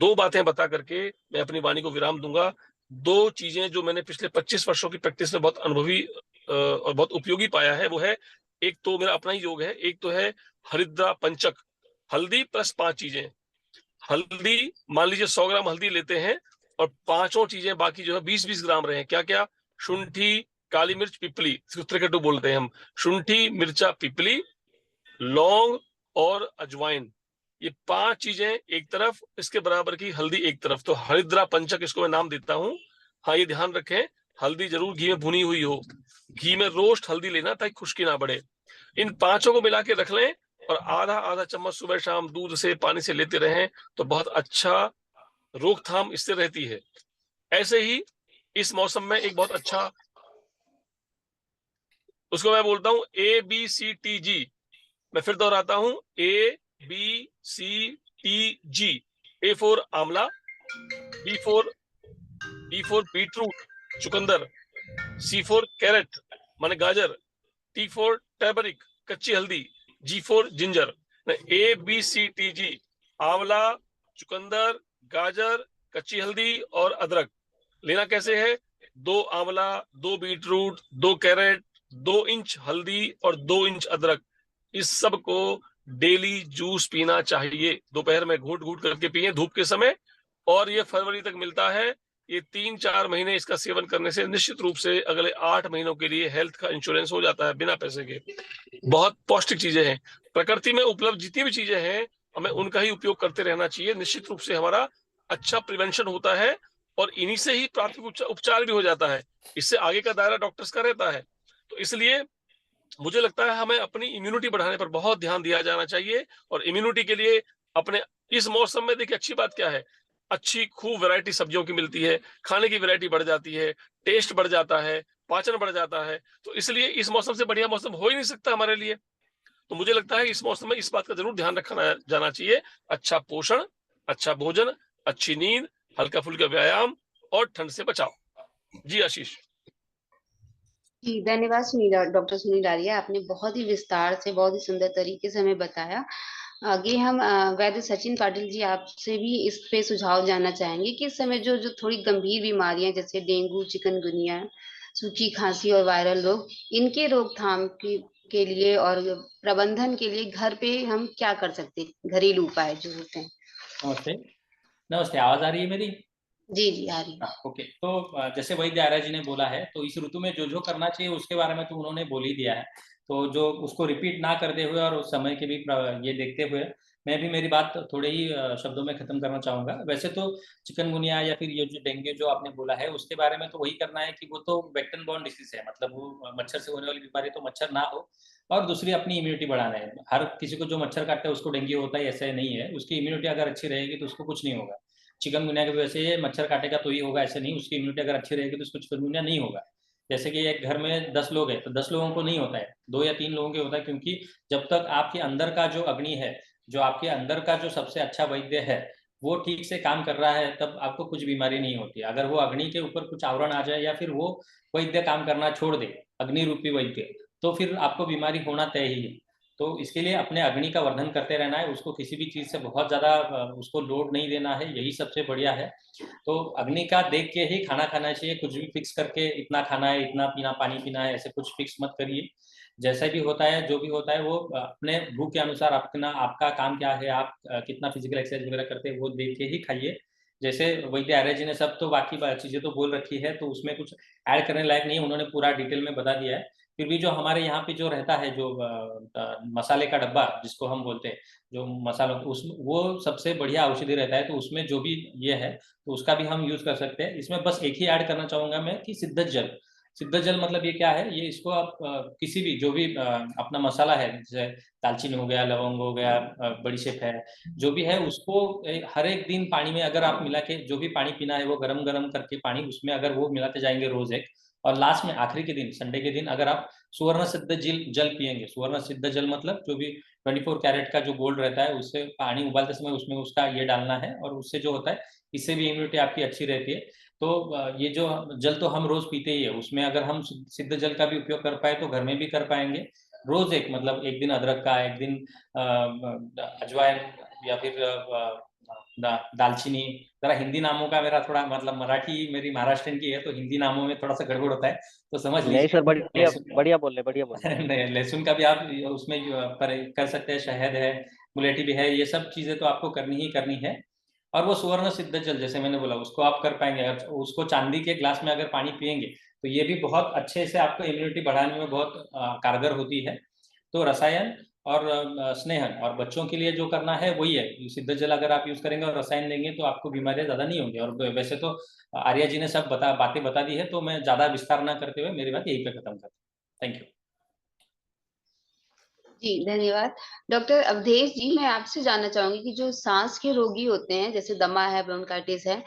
दो बातें बता करके मैं अपनी वाणी को विराम दूंगा। दो चीजें जो मैंने पिछले 25 वर्षों की प्रैक्टिस में बहुत अनुभवी और बहुत उपयोगी पाया है, वो है, एक तो मेरा अपना ही योग है, एक तो है हरिद्रा पंचक, हल्दी प्लस 5 चीजें। हल्दी मान लीजिए 100 ग्राम हल्दी लेते हैं और पांचों चीजें बाकी जो है 20-20 ग्राम रहे। क्या क्या, शुंठी, काली मिर्च, पिपली, त्रिकटु बोलते हैं हम, शुंठी, मिर्चा, पिपली, लौंग और अजवाइन, ये 5 चीजें एक तरफ, इसके बराबर की हल्दी एक तरफ। तो हरिद्रा पंचक इसको मैं नाम देता हूं। हाँ, ये ध्यान रखें, हल्दी जरूर घी में भुनी हुई हो, घी में रोस्ट हल्दी लेना ताकि खुश्की ना बढ़े। इन पांचों को मिला के रख लें और आधा आधा चम्मच सुबह शाम दूध से, पानी से लेते रहें तो बहुत अच्छा रोकथाम इससे रहती है। ऐसे ही इस मौसम में एक बहुत अच्छा, उसको मैं बोलता हूं ABCTG, मैं फिर दोहराता हूं, ABCTG। A फॉर आंवला, B फॉर बीटरूट, चुकंदर, C फॉर कैरेट माने गाजर, T फॉर टर्मरिक, कच्ची हल्दी, G फॉर जिंजर। ABCTG, आंवला, चुकंदर, गाजर, कच्ची हल्दी और अदरक। लेना कैसे है, 2 आंवला, 2 बीटरूट, 2 कैरेट, 2 इंच हल्दी और 2 इंच अदरक। इस सब को डेली जूस पीना चाहिए, दोपहर में घूट घूट करके पिए धूप के समय, और ये फरवरी तक मिलता है। ये 3-4 महीने इसका सेवन करने से निश्चित रूप से अगले 8 महीनों के लिए हेल्थ का इंश्योरेंस हो जाता है बिना पैसे के। बहुत पौष्टिक चीजें हैं, प्रकृति में उपलब्ध जितनी भी चीजें हैं हमें उनका ही उपयोग करते रहना चाहिए। निश्चित रूप से हमारा अच्छा प्रिवेंशन होता है और इन्हीं से ही प्राथमिक उपचार भी हो जाता है। इससे आगे का दायरा डॉक्टर्स का रहता है। तो इसलिए मुझे लगता है हमें अपनी इम्यूनिटी बढ़ाने पर बहुत ध्यान दिया जाना चाहिए। और इम्यूनिटी के लिए अपने इस मौसम में देखिए अच्छी बात क्या है, अच्छी खूब वैरायटी सब्जियों की मिलती है, खाने की वैरायटी बढ़ जाती है, टेस्ट बढ़ जाता है, पाचन बढ़ जाता है। तो इसलिए इस मौसम से बढ़िया मौसम हो ही नहीं सकता हमारे लिए। तो मुझे लगता है इस मौसम में इस बात का जरूर ध्यान रखना जाना चाहिए, अच्छा पोषण, अच्छा भोजन, अच्छी नींद, हल्का फुल्का व्यायाम और ठंड से बचाव। जी आशीष। जी धन्यवाद डॉक्टर सुनील आर्या, आपने बहुत ही विस्तार से, बहुत ही सुंदर तरीके से हमें बताया। आगे हम वैद्य सचिन पाटिल जी आपसे भी इस पे सुझाव जानना चाहेंगे कि इस समय जो जो थोड़ी गंभीर बीमारियां जैसे डेंगू, चिकनगुनिया, सूखी खांसी और वायरल रोग, इनके रोकथाम के लिए और प्रबंधन के लिए घर पे हम क्या कर सकते हैं, घरेलू उपाय जो होते हैं। नमस्ते। नमस्ते, आवाज आ रही है मेरी? जी जी आ रही है। ओके, तो जैसे वैद्य आर्या जी ने बोला है, तो इस ऋतु में जो जो करना चाहिए उसके बारे में तो उन्होंने बोल ही दिया है। तो जो उसको रिपीट ना करते हुए और उस समय के भी ये देखते हुए मैं भी मेरी बात थोड़े ही शब्दों में खत्म करना चाहूंगा। वैसे तो चिकनगुनिया या फिर ये जो डेंगू जो आपने बोला है उसके बारे में तो वही करना है कि वो तो वेक्टर बॉर्न डिसीज है, मतलब वो मच्छर से होने वाली बीमारी, तो मच्छर ना हो। और दूसरी अपनी इम्यूनिटी बढ़ाना है। हर किसी को जो मच्छर काटता है उसको डेंगू होता है ऐसा नहीं है, उसकी इम्यूनिटी अगर अच्छी रहेगी तो उसको कुछ नहीं होगा। चिकनगुनिया की वजह से मच्छर काटेगा तो ही होगा ऐसे नहीं, उसकी इम्यूनिटी अगर अच्छी रहेगी तो उसको चिकनगुनिया नहीं होगा। जैसे कि एक घर में 10 लोग हैं तो 10 लोगों को नहीं होता है, 2 या 3 लोगों के होता है, क्योंकि जब तक आपके अंदर का जो अग्नि है, जो आपके अंदर का जो सबसे अच्छा वैद्य है, वो ठीक से काम कर रहा है, तब आपको कुछ बीमारी नहीं होती। अगर वो अग्नि के ऊपर कुछ आवरण आ जाए या फिर वो वैद्य काम करना छोड़ दे, अग्नि रूपी वैद्य, तो फिर आपको बीमारी होना तय ही है। तो इसके लिए अपने अग्नि का वर्धन करते रहना है, उसको किसी भी चीज से बहुत ज्यादा उसको लोड नहीं देना है, यही सबसे बढ़िया है। तो अग्नि का देख के ही खाना खाना चाहिए, कुछ भी फिक्स करके इतना खाना है, इतना पीना, पानी पीना है, ऐसे कुछ फिक्स मत करिए। जैसा भी होता है, जो भी होता है, वो अपने भूख के अनुसार अपना, आपका काम क्या है, आप कितना फिजिकल एक्सरसाइज वगैरह करते हैं वो देख के ही खाइए। जैसे वैद्य आर्य जी ने सब तो बाकी चीजें तो बोल रखी है, तो उसमें कुछ ऐड करने लायक नहीं है, उन्होंने पूरा डिटेल में बता दिया है। फिर भी जो हमारे यहाँ पे जो रहता है, जो मसाले का डब्बा जिसको हम बोलते हैं, जो मसालों उस वो सबसे बढ़िया औषधि रहता है, तो उसमें जो भी ये है तो उसका भी हम यूज कर सकते हैं। इसमें बस एक ही ऐड करना चाहूंगा मैं कि सिद्धत जल। सिद्धत जल मतलब ये क्या है, ये इसको आप किसी भी जो भी अपना मसाला है, जैसे दालचीनी हो गया, लवंग हो गया, बड़ीशेप है, जो भी है उसको हर एक दिन पानी में अगर आप मिला के, जो भी पानी पीना है वो गरम गरम करके पानी उसमें अगर वो मिलाते जाएंगे रोज एक, और लास्ट में आखिरी के दिन संडे के दिन अगर आप सुवर्ण सिद्ध जल पिएंगे, सुवर्ण सिद्ध जल मतलब जो भी 24 कैरेट का जो गोल्ड रहता है, उससे पानी उबालते समय उसमें उसका ये डालना है, और उससे जो होता है इससे भी इम्यूनिटी आपकी अच्छी रहती है। तो ये जो जल तो हम रोज पीते ही है, उसमें अगर हम सिद्ध जल का भी उपयोग कर पाए तो घर में भी कर पाएंगे। रोज एक, मतलब एक दिन अदरक का, एक दिन अजवाइन, या फिर दालचीनी। जरा हिंदी नामों का मेरा थोड़ा, मतलब मराठी मेरी महाराष्ट्र की है तो हिंदी नामों में थोड़ा सा गड़बड़ होता है, तो समझ नहीं सर, बढ़िया लीजिए। बढ़िया बोल रहे, बढ़िया बोल रहे। नहीं, लहसुन का भी आप उसमें कर सकते हैं, शहद है, मुलेठी भी है, ये सब चीजें तो आपको करनी ही करनी है। और वो सुवर्ण सिद्ध जल जैसे मैंने बोला उसको आप कर पाएंगे, अगर उसको चांदी के ग्लास में अगर पानी पिएंगे तो ये भी बहुत अच्छे से आपको इम्यूनिटी बढ़ाने में बहुत कारगर होती है। तो रसायन और स्नेहन, और बच्चों के लिए जो करना है वही है, सिद्ध जल अगर आप यूज करेंगे और रसायन देंगे तो आपको बीमारियां ज्यादा नहीं होंगी। और वैसे तो आर्या जी ने सब बातें बता दी है, तो मैं ज्यादा विस्तार ना करते हुए मेरी बात यहीं पे खत्म करता हूँ। Thank you. जी धन्यवाद। डॉक्टर अवधेश जी, मैं आपसे जानना चाहूंगी कि जो सांस के रोगी होते हैं, जैसे दमा है, ब्रोंकाइटिस है,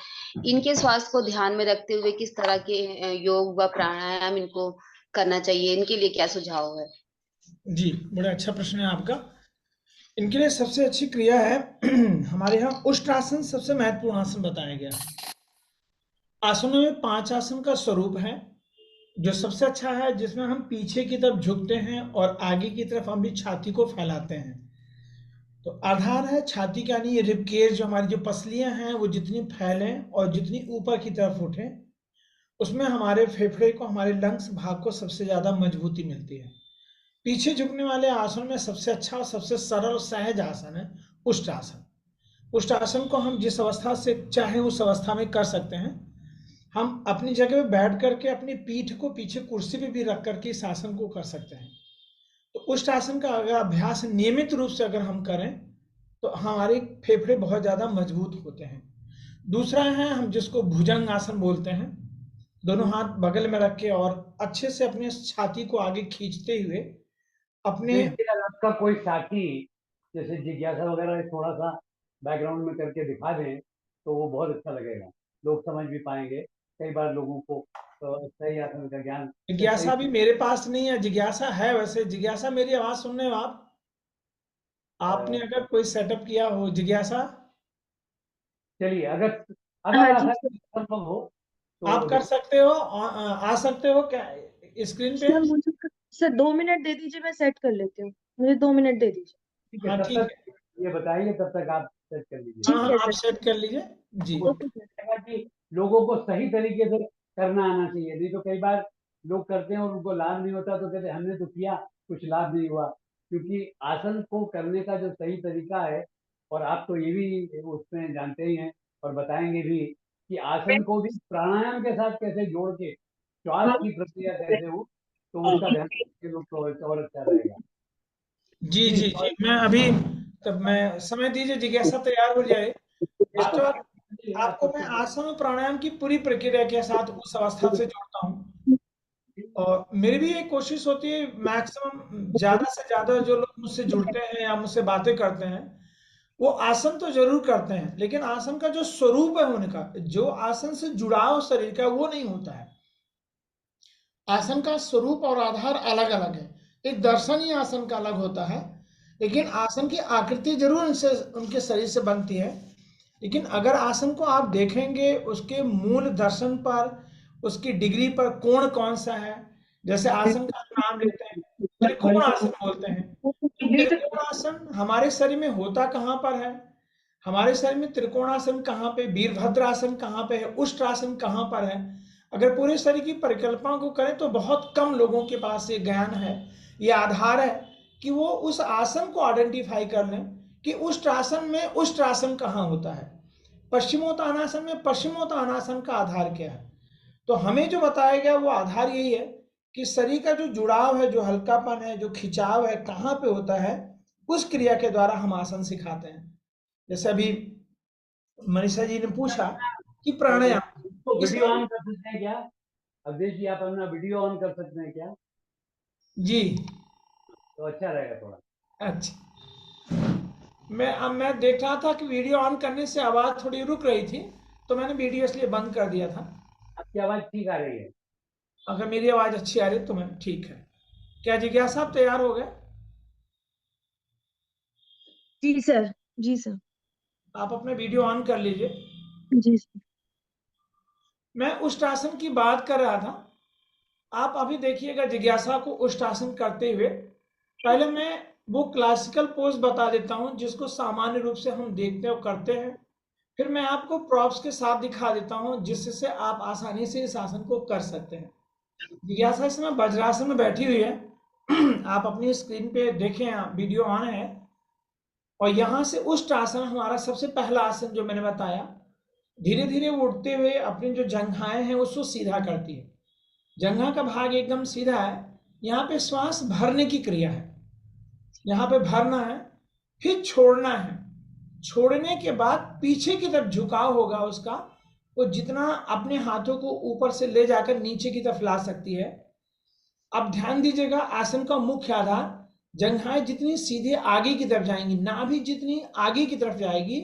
इनके स्वास्थ्य को ध्यान में रखते हुए किस तरह के योग व प्राणायाम इनको करना चाहिए, इनके लिए क्या सुझाव है? जी, बड़ा अच्छा प्रश्न है आपका। इनके लिए सबसे अच्छी क्रिया है हमारे यहाँ उष्ट्रासन सबसे महत्वपूर्ण आसन बताया गया है। आसनों में 5 आसन का स्वरूप है। जो सबसे अच्छा है, जिसमें हम पीछे की तरफ झुकते हैं और आगे की तरफ हम भी छाती को फैलाते हैं। तो आधार है छाती का, यानी रिब केज, जो हमारी जो पसलियां हैं वो जितनी फैलें और जितनी ऊपर की तरफ उठें, उसमें हमारे फेफड़े को, हमारे लंग्स भाग को सबसे ज्यादा मजबूती मिलती है। पीछे झुकने वाले आसन में सबसे अच्छा और सबसे सरल और सहज आसन है उष्ट्रासन। उष्ट्रासन को हम जिस अवस्था से चाहे उस अवस्था में कर सकते हैं। हम अपनी जगह पे बैठ करके अपनी पीठ को पीछे कुर्सी पे भी रख करके इस आसन को कर सकते हैं। तो उष्ट्रासन का अगर अभ्यास नियमित रूप से अगर हम करें तो हमारे फेफड़े बहुत ज्यादा मजबूत होते हैं। दूसरा है हम जिसको भुजंग आसन बोलते हैं। दोनों हाथ बगल में रख के और अच्छे से अपने छाती को आगे खींचते हुए अपने अगर आपका कोई साथी जैसे जिज्ञासा वगैरह थोड़ा सा बैकग्राउंड में करके दिखा दें तो वो बहुत अच्छा लगेगा, लोग समझ भी पाएंगे। कई बार लोगों को सही आसन का ज्ञान, जिज्ञासा भी मेरे पास नहीं है, जिज्ञासा है वैसे। जिज्ञासा मेरी आवाज सुनने में आपने अगर कोई सेटअप किया हो, जिज्ञासा चलिए, अगर हाँ जी आसानी से संभव हो तो आप कर सकते हो, आ सकते हो क्या स्क्रीन पे? सर, मुझे सर 2 मिनट दे दीजिए, मैं सेट कर लेती हूँ। मुझे 2 मिनट दे दीजिए। ठीक है, हाँ तब ठीक तक है, ये बताइए, तब तक आप सेट कर लीजिए। ठीक हाँ है आप सर। सेट कर लीजिए जी। Okay sir. है कि लोगों को सही तरीके से करना आना चाहिए, नहीं तो कई बार लोग करते हैं और उनको लाभ नहीं होता तो कहते हमने तो किया, कुछ लाभ नहीं हुआ। क्योंकि आसन को करने का जो सही तरीका है, और आप तो ये भी उसमें जानते ही हैं और बताएंगे भी कि आसन को भी प्राणायाम के साथ कैसे जोड़ के श्वास की प्रक्रिया कैसे हो, तो उसका ध्यान रखें लोग तो और अच्छा रहेगा। जी जी जी, मैं अभी, तब मैं समय दीजिए, जिज्ञासा तैयार हो जाए इसके बाद आपको मैं आसन और प्राणायाम की पूरी प्रक्रिया के साथ उस अवस्था से जोड़ता हूँ। और मेरी भी एक कोशिश होती है, मैक्सिमम ज्यादा से ज्यादा जो लोग मुझसे जुड़ते हैं या मुझसे बातें करते हैं वो आसन तो जरूर करते हैं, लेकिन आसन का जो स्वरूप है उनका, जो आसन से जुड़ाव शरीर का, वो नहीं होता है। आसन का स्वरूप और आधार अलग अलग है। एक दर्शन ही आसन का अलग होता है, लेकिन आसन की आकृति जरूर उनसे, उनके शरीर से बनती है। लेकिन अगर आसन को आप देखेंगे उसके मूल दर्शन पर, उसकी डिग्री पर, कोण कौन सा है, जैसे आसन का नाम लेते हैं त्रिकोण आसन बोलते हैं, तो त्रिकोण आसन हमारे शरीर में होता कहाँ पर है, हमारे शरीर में त्रिकोणासन कहाँ पे, वीरभद्रासन कहाँ पे है, उष्ट्रासन कहाँ पर है। अगर पूरे शरीर की परिकल्पना को करें तो बहुत कम लोगों के पास ये ज्ञान है, ये आधार है कि वो उस आसन को आइडेंटिफाई कर लें कि उष्ट्रासन में उष्ट्रासन कहाँ होता है, पश्चिमोत्तानासन में पश्चिमोत्तानासन का आधार क्या है। तो हमें जो बताया गया वो आधार यही है कि शरीर का जो जुड़ाव है, जो हल्कापन है, जो खिंचाव है, कहाँ पे होता है, उस क्रिया के द्वारा हम आसन सिखाते हैं। जैसे अभी मनीषा जी ने पूछा कि प्राणायाम, तो वीडियो इसमें ऑन कर सकते हैं क्या? अवधेश जी, आप अपना वीडियो ऑन कर सकते हैं क्या? जी, तो अच्छा रहेगा थोड़ा। अच्छा, मैं देख रहा था कि वीडियो ऑन करने से आवाज थोड़ी रुक रही थी, तो मैंने वीडियो इसलिए बंद कर दिया था। आपकी आवाज ठीक आ रही है। अगर मेरी आवाज अच्छी आ रही तो मैं ठीक है। क्या जिज्ञासा आप तैयार हो गए? जी सर। जी सर। आप अपना वीडियो ऑन कर लीजिए। जी सर। मैं उष्ट्रासन की बात कर रहा था, आप अभी देखिएगा जिज्ञासा को उष्ट्रासन करते हुए। पहले मैं वो क्लासिकल पोज बता देता हूं जिसको सामान्य रूप से हम देखते और करते हैं, फिर मैं आपको प्रॉप्स के साथ दिखा देता हूं जिससे आप आसानी से इस आसन को कर सकते हैं। जिज्ञासा इस समय वज्रासन में बैठी हुई है, आप अपनी स्क्रीन पे देखें, वीडियो ऑन है, और यहां से उष्ट्रासन हमारा सबसे पहला आसन जो मैंने बताया, धीरे धीरे उठते हुए अपनी जो जंघाएं हैं उसको सीधा करती है। जंघा का भाग एकदम सीधा है, यहाँ पे श्वास भरने की क्रिया है, यहाँ पे भरना है, फिर छोड़ना है। छोड़ने के बाद पीछे की तरफ झुकाव होगा उसका, वो जितना अपने हाथों को ऊपर से ले जाकर नीचे की तरफ ला सकती है। अब ध्यान दीजिएगा, आसन का मुख्य आधार, जंघाएं जितनी सीधे आगे की तरफ जाएंगी, नाभि जितनी आगे की तरफ जाएगी,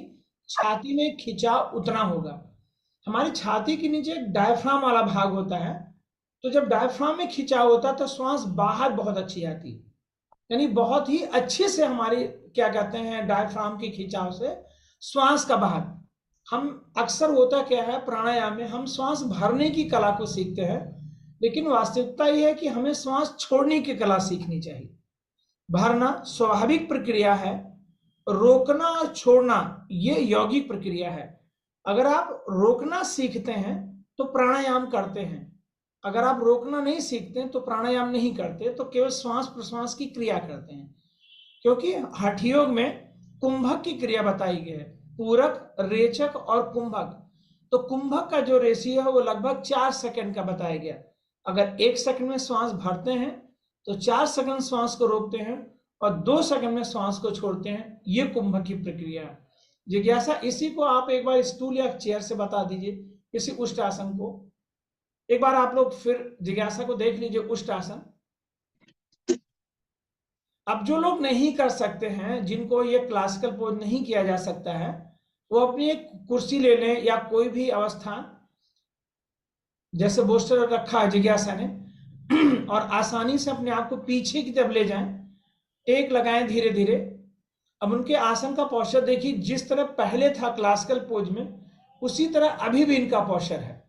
छाती में खिंचाव उतना होगा। हमारी छाती के नीचे एक डायफ्राम वाला भाग होता है, तो जब डायफ्राम में खिंचाव होता है तो श्वास बाहर बहुत अच्छी आती है, यानी बहुत ही अच्छे से हमारी क्या कहते हैं, डायफ्राम के खिंचाव से श्वास का बाहर। हम अक्सर होता क्या है, प्राणायाम में हम श्वास भरने की कला को सीखते हैं, लेकिन वास्तविकता यह है कि हमें श्वास छोड़ने की कला सीखनी चाहिए। भरना स्वाभाविक प्रक्रिया है, रोकना और छोड़ना ये यौगिक प्रक्रिया है। अगर आप रोकना सीखते हैं तो प्राणायाम करते हैं, अगर आप रोकना नहीं सीखते हैं तो प्राणायाम नहीं करते, तो केवल श्वास प्रश्वास की क्रिया करते हैं। क्योंकि हठ योग में कुंभक की क्रिया बताई गई है, पूरक, रेचक और कुंभक। तो कुंभक का जो रेशियो है वो लगभग 4 सेकंड का बताया गया। अगर 1 सेकंड में श्वास भरते हैं तो 4 सेकंड श्वास को रोकते हैं और 2 सेकंड में श्वास को छोड़ते हैं, ये कुंभक की प्रक्रिया है। जिज्ञासा, इसी को आप एक बार स्टूल या चेयर से बता दीजिए, इसी उष्ट्रासन को एक बार आप लोग फिर जिज्ञासा को देख लीजिए, उष्ट्रासन। अब जो लोग नहीं कर सकते हैं, जिनको ये क्लासिकल पोज नहीं किया जा सकता है, वो अपनी एक कुर्सी ले लें या कोई भी अवस्था, जैसे बोस्टर रखा है जिज्ञासा ने, और आसानी से अपने आप को पीछे की तरफ ले जाएं, टेक लगाएं धीरे धीरे। अब उनके आसन का पोस्चर देखिए, जिस तरह पहले था क्लासिकल पोज में, उसी तरह अभी भी इनका पोस्चर है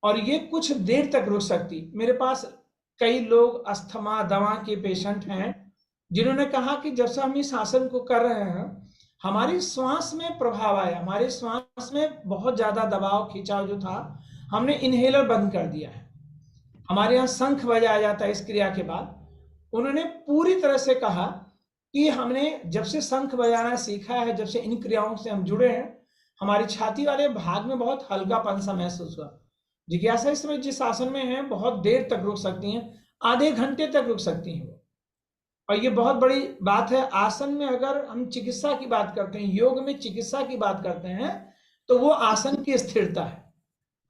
और ये कुछ देर तक रुक सकती। मेरे पास कई लोग अस्थमा दमा के पेशेंट हैं जिन्होंने कहा कि जब से हम इस आसन को कर रहे हैं हमारी श्वास में प्रभाव आया, हमारे श्वास में बहुत ज्यादा दबाव खिंचाव जो था, हमने इनहेलर बंद कर दिया है। हमारे यहाँ शंख बजाया जाता है इस क्रिया के बाद। उन्होंने पूरी तरह से कहा कि हमने जब से शंख बजाना सीखा है, जब से इन क्रियाओं से हम जुड़े हैं, हमारी छाती वाले भाग में बहुत हल्कापन सा महसूस हुआ। जिज्ञासा इस समय जिस आसन में है बहुत देर तक रुक सकती हैं, आधे घंटे तक रुक सकती हैं। और ये बहुत बड़ी बात है। आसन में अगर हम चिकित्सा की बात करते हैं, योग में चिकित्सा की बात करते हैं, तो वो आसन की स्थिरता है।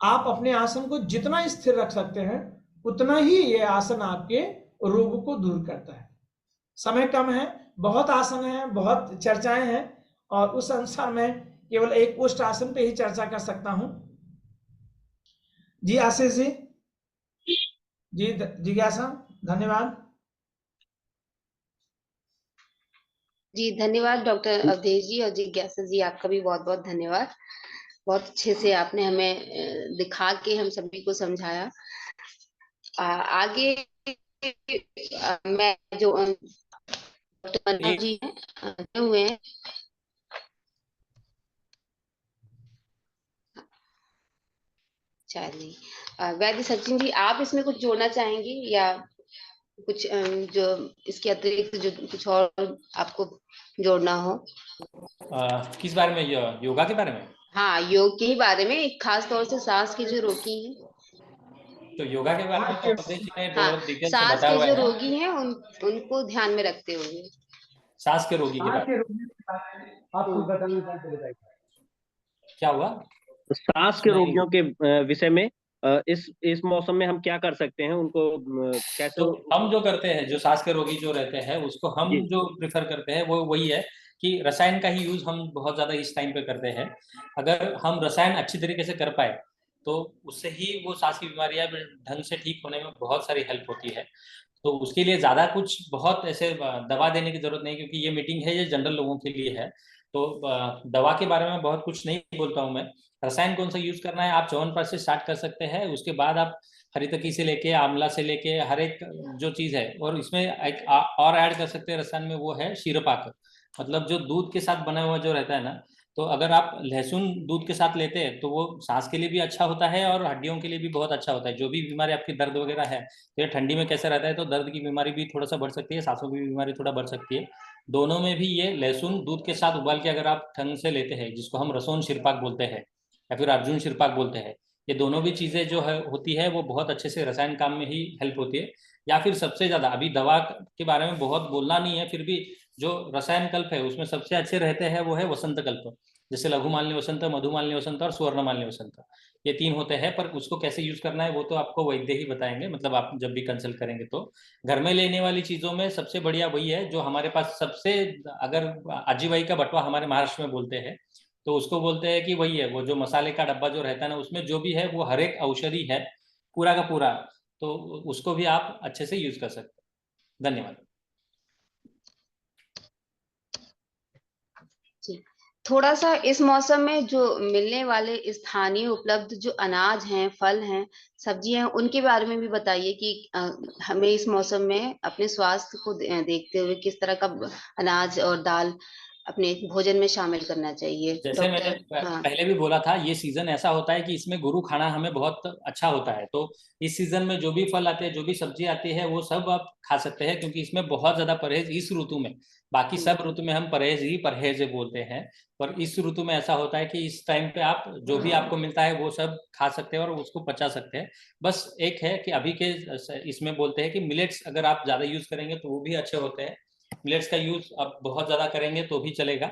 आप अपने आसन को जितना स्थिर रख सकते हैं उतना ही ये आसन आपके रोग को दूर करता है। समय कम है, बहुत आसन है, बहुत चर्चाएं हैं और उस अनुसार मैं केवल एक उष्ट आसन पे ही चर्चा कर सकता हूं। जी आशीष जी, जी जिज्ञासा, धन्यवाद। जी धन्यवाद डॉक्टर अवधेश जी और जिज्ञासा जी, आपका भी बहुत बहुत धन्यवाद। बहुत अच्छे से आपने हमें दिखा के हम सभी को समझाया। आगे मैं जो डॉक्टर मन्ना जी हैं हुए हैं, चलिए वैद्य सचिन जी, आप इसमें कुछ जोड़ना चाहेंगे या कुछ जो इसके अतिरिक्त जो कुछ और आपको जोड़ना हो? किस बारे में? योगा के बारे में? हाँ, योग के ही बारे में, खास तौर से सांस के जो रोगी हैं। तो योगा के बारे में तो जी ने हाँ, बहुत डिटेल से सांस बताया के हुआ जो है। रोगी हैं उनको ध्यान में रखते हुए सांस के रोगी के बारे में आपको बताना चाहते बताइए क्या हुआ? सांस के रोगियों के विषय में इस मौसम में हम क्या कर सकते हैं, उनको कैसे? तो हम जो करते हैं, जो सांस के रोगी जो रहते हैं उसको हम जो प्रिफर करते हैं वो वही है कि रसायन का ही यूज हम बहुत ज्यादा इस टाइम पे करते हैं। अगर हम रसायन अच्छी तरीके से कर पाए तो उससे ही वो सांस की बीमारियां ढंग से ठीक होने में बहुत सारी हेल्प होती है। तो उसके लिए ज्यादा कुछ बहुत ऐसे दवा देने की जरूरत नहीं, क्योंकि ये मीटिंग है, ये जनरल लोगों के लिए है। तो दवा के बारे में बहुत कुछ नहीं बोलता हूँ मैं। रसायन कौन सा यूज करना है, आप च्यवनप्राश से स्टार्ट कर सकते हैं। उसके बाद आप हरितकी से लेके आंवला से लेके हर एक जो चीज है, और इसमें एक और ऐड कर सकते हैं रसायन में, वो है क्षीरपाक। मतलब जो दूध के साथ बना हुआ जो रहता है ना, तो अगर आप लहसुन दूध के साथ लेते हैं तो वो सांस के लिए भी अच्छा होता है और हड्डियों के लिए भी बहुत अच्छा होता है। जो भी बीमारी आपकी दर्द वगैरह है, तो ये ठंडी में कैसा रहता है, तो दर्द की बीमारी भी थोड़ा सा बढ़ सकती है, सांसों की बीमारी थोड़ा बढ़ सकती है। दोनों में भी ये लहसुन दूध के साथ उबाल के अगर आप ढंग से लेते हैं, जिसको हम रसोन शिरपाक बोलते हैं या फिर अर्जुन शिरपाक बोलते हैं, ये दोनों भी चीजें जो है होती है वो बहुत अच्छे से रसायन काम में ही हेल्प होती है। या फिर सबसे ज्यादा, अभी दवा के बारे में बहुत बोलना नहीं है, फिर भी जो रसायन कल्प है उसमें सबसे अच्छे रहते हैं वो है वसंत कल्प। जैसे लघुमालिनी वसंत, मधुमालिनी वसंत और स्वर्णमालिनी वसंत, ये 3 होते हैं। पर उसको कैसे यूज करना है वो तो आपको वैद्य ही बताएंगे, मतलब आप जब भी कंसल्ट करेंगे। तो घर में लेने वाली चीजों में सबसे बढ़िया वही है जो हमारे पास सबसे, अगर आजीवाई का बटवा हमारे महाराष्ट्र में बोलते हैं, तो उसको बोलते हैं कि वही है, वो जो मसाले का डब्बा जो रहता है ना, उसमें जो भी है वो हर एक औषधि है पूरा का पूरा। तो उसको भी आप अच्छे से यूज कर सकते हैं। धन्यवाद। थोड़ा सा इस मौसम में जो मिलने वाले स्थानीय उपलब्ध जो अनाज हैं, फल हैं, सब्जियां हैं, उनके बारे में भी बताइए कि हमें इस मौसम में अपने स्वास्थ्य को देखते हुए किस तरह का अनाज और दाल अपने भोजन में शामिल करना चाहिए। जैसे मैंने पहले भी बोला था, ये सीजन ऐसा होता है कि इसमें गुरु खाना हमें बहुत अच्छा होता है। तो इस सीजन में जो भी फल आते हैं, जो भी सब्जी आती है, वो सब आप खा सकते हैं, क्योंकि इसमें बहुत ज्यादा परहेज इस ऋतु में, बाकी सब ऋतु में हम परहेज बोलते हैं, पर इस ऋतु में ऐसा होता है कि इस टाइम पे आप जो भी आपको मिलता है वो सब खा सकते हैं और उसको पचा सकते हैं। बस एक है कि अभी के इसमें बोलते हैं कि मिलेट्स अगर आप ज्यादा यूज करेंगे तो वो भी अच्छे होते हैं। मिलेट्स का यूज आप बहुत ज्यादा करेंगे तो भी चलेगा।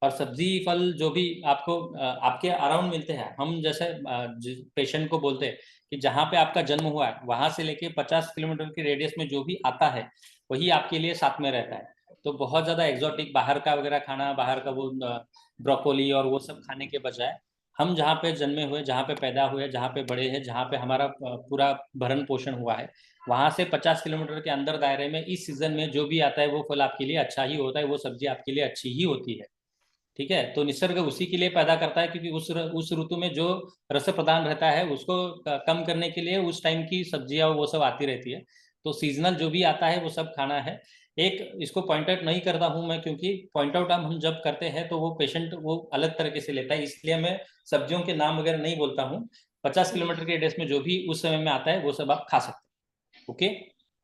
और सब्जी फल जो भी आपको आपके अराउंड मिलते हैं, हम जैसे पेशेंट को बोलते हैं कि जहाँ पे आपका जन्म हुआ है वहां से लेके 50 किलोमीटर की रेडियस में जो भी आता है वही आपके लिए साथ में रहता है। तो बहुत ज्यादा एक्सोटिक बाहर का वगैरह खाना, बाहर का वो ब्रोकोली और वो सब खाने के बजाय, हम जहाँ पे जन्मे हुए, जहाँ पे पैदा हुए, जहाँ पे बड़े हैं, जहाँ पे हमारा पूरा भरण पोषण हुआ है, वहां से 50 किलोमीटर के अंदर दायरे में इस सीजन में जो भी आता है वो फल आपके लिए अच्छा ही होता है, वो सब्जी आपके लिए अच्छी ही होती है। ठीक है, तो निसर्ग उसी के लिए पैदा करता है, क्योंकि उस ऋतु में जो रस प्रदान रहता है उसको कम करने के लिए उस टाइम की सब्जियां वो सब आती रहती है। तो सीजनल जो भी आता है वो सब खाना है। एक इसको पॉइंट आउट नहीं करता हूं मैं, क्योंकि पॉइंट आउट हम जब करते हैं तो वो पेशेंट वो अलग तरीके से लेता है, इसलिए मैं सब्जियों के नाम वगैरह नहीं बोलता हूँ। 50 किलोमीटर के रेडियस में जो भी उस समय में आता है वो सब आप खा सकते हैं। ओके,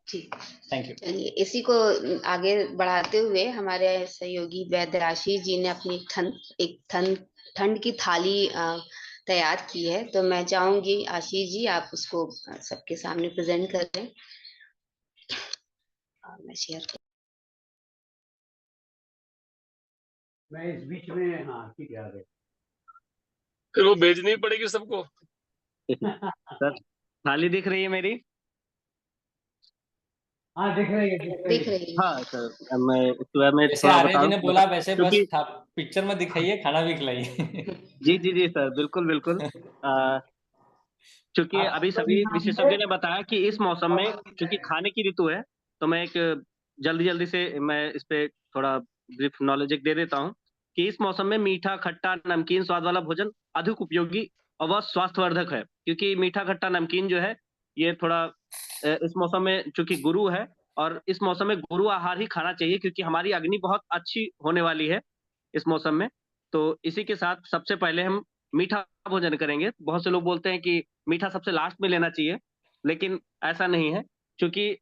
ठीक, थैंक यू। चलिए इसी को आगे बढ़ाते हुए हमारे सहयोगी वैद्य आशीष जी ने अपनी ठंड की थाली तैयार की है, तो मैं चाहूंगी आशीष जी आप उसको सबके सामने प्रेजेंट करें। मैं शेयर कर मैं इस बीच में, हाँ ठीक है, आ गए। फिर वो भेजनी पड़ेगी सबको। सर थाली दिख रही है मेरी? हाँ दिख रही है, दिख रही है। हाँ सर, मैं सुबह में जैसे थोड़ा आर्य बता जी ने दूं बोला वैसे बस क्योंकि पिक्चर में दिखाइए, खाना भी खिलाइए। जी जी जी सर, बिल्कुल बिल्कुल। चूंकि आप अभी सभी विशेषज्ञों ने बताया कि इस मौसम में चूंकि खाने की ऋतु है, तो मैं एक जल्दी जल्दी से मैं इस पे थोड़ा ब्रीफ नॉलेज एक दे देता हूँ कि इस मौसम में मीठा खट्टा नमकीन स्वाद वाला भोजन अधिक उपयोगी और वह स्वास्थ्यवर्धक है, क्योंकि मीठा खट्टा नमकीन जो है ये थोड़ा इस मौसम में चूंकि गुरु है, और इस मौसम में गुरु आहार ही खाना चाहिए क्योंकि हमारी अग्नि बहुत अच्छी होने वाली है इस मौसम में। तो इसी के साथ सबसे पहले हम मीठा भोजन करेंगे। बहुत से लोग बोलते हैं कि मीठा सबसे लास्ट में लेना चाहिए, लेकिन ऐसा नहीं है, क्योंकि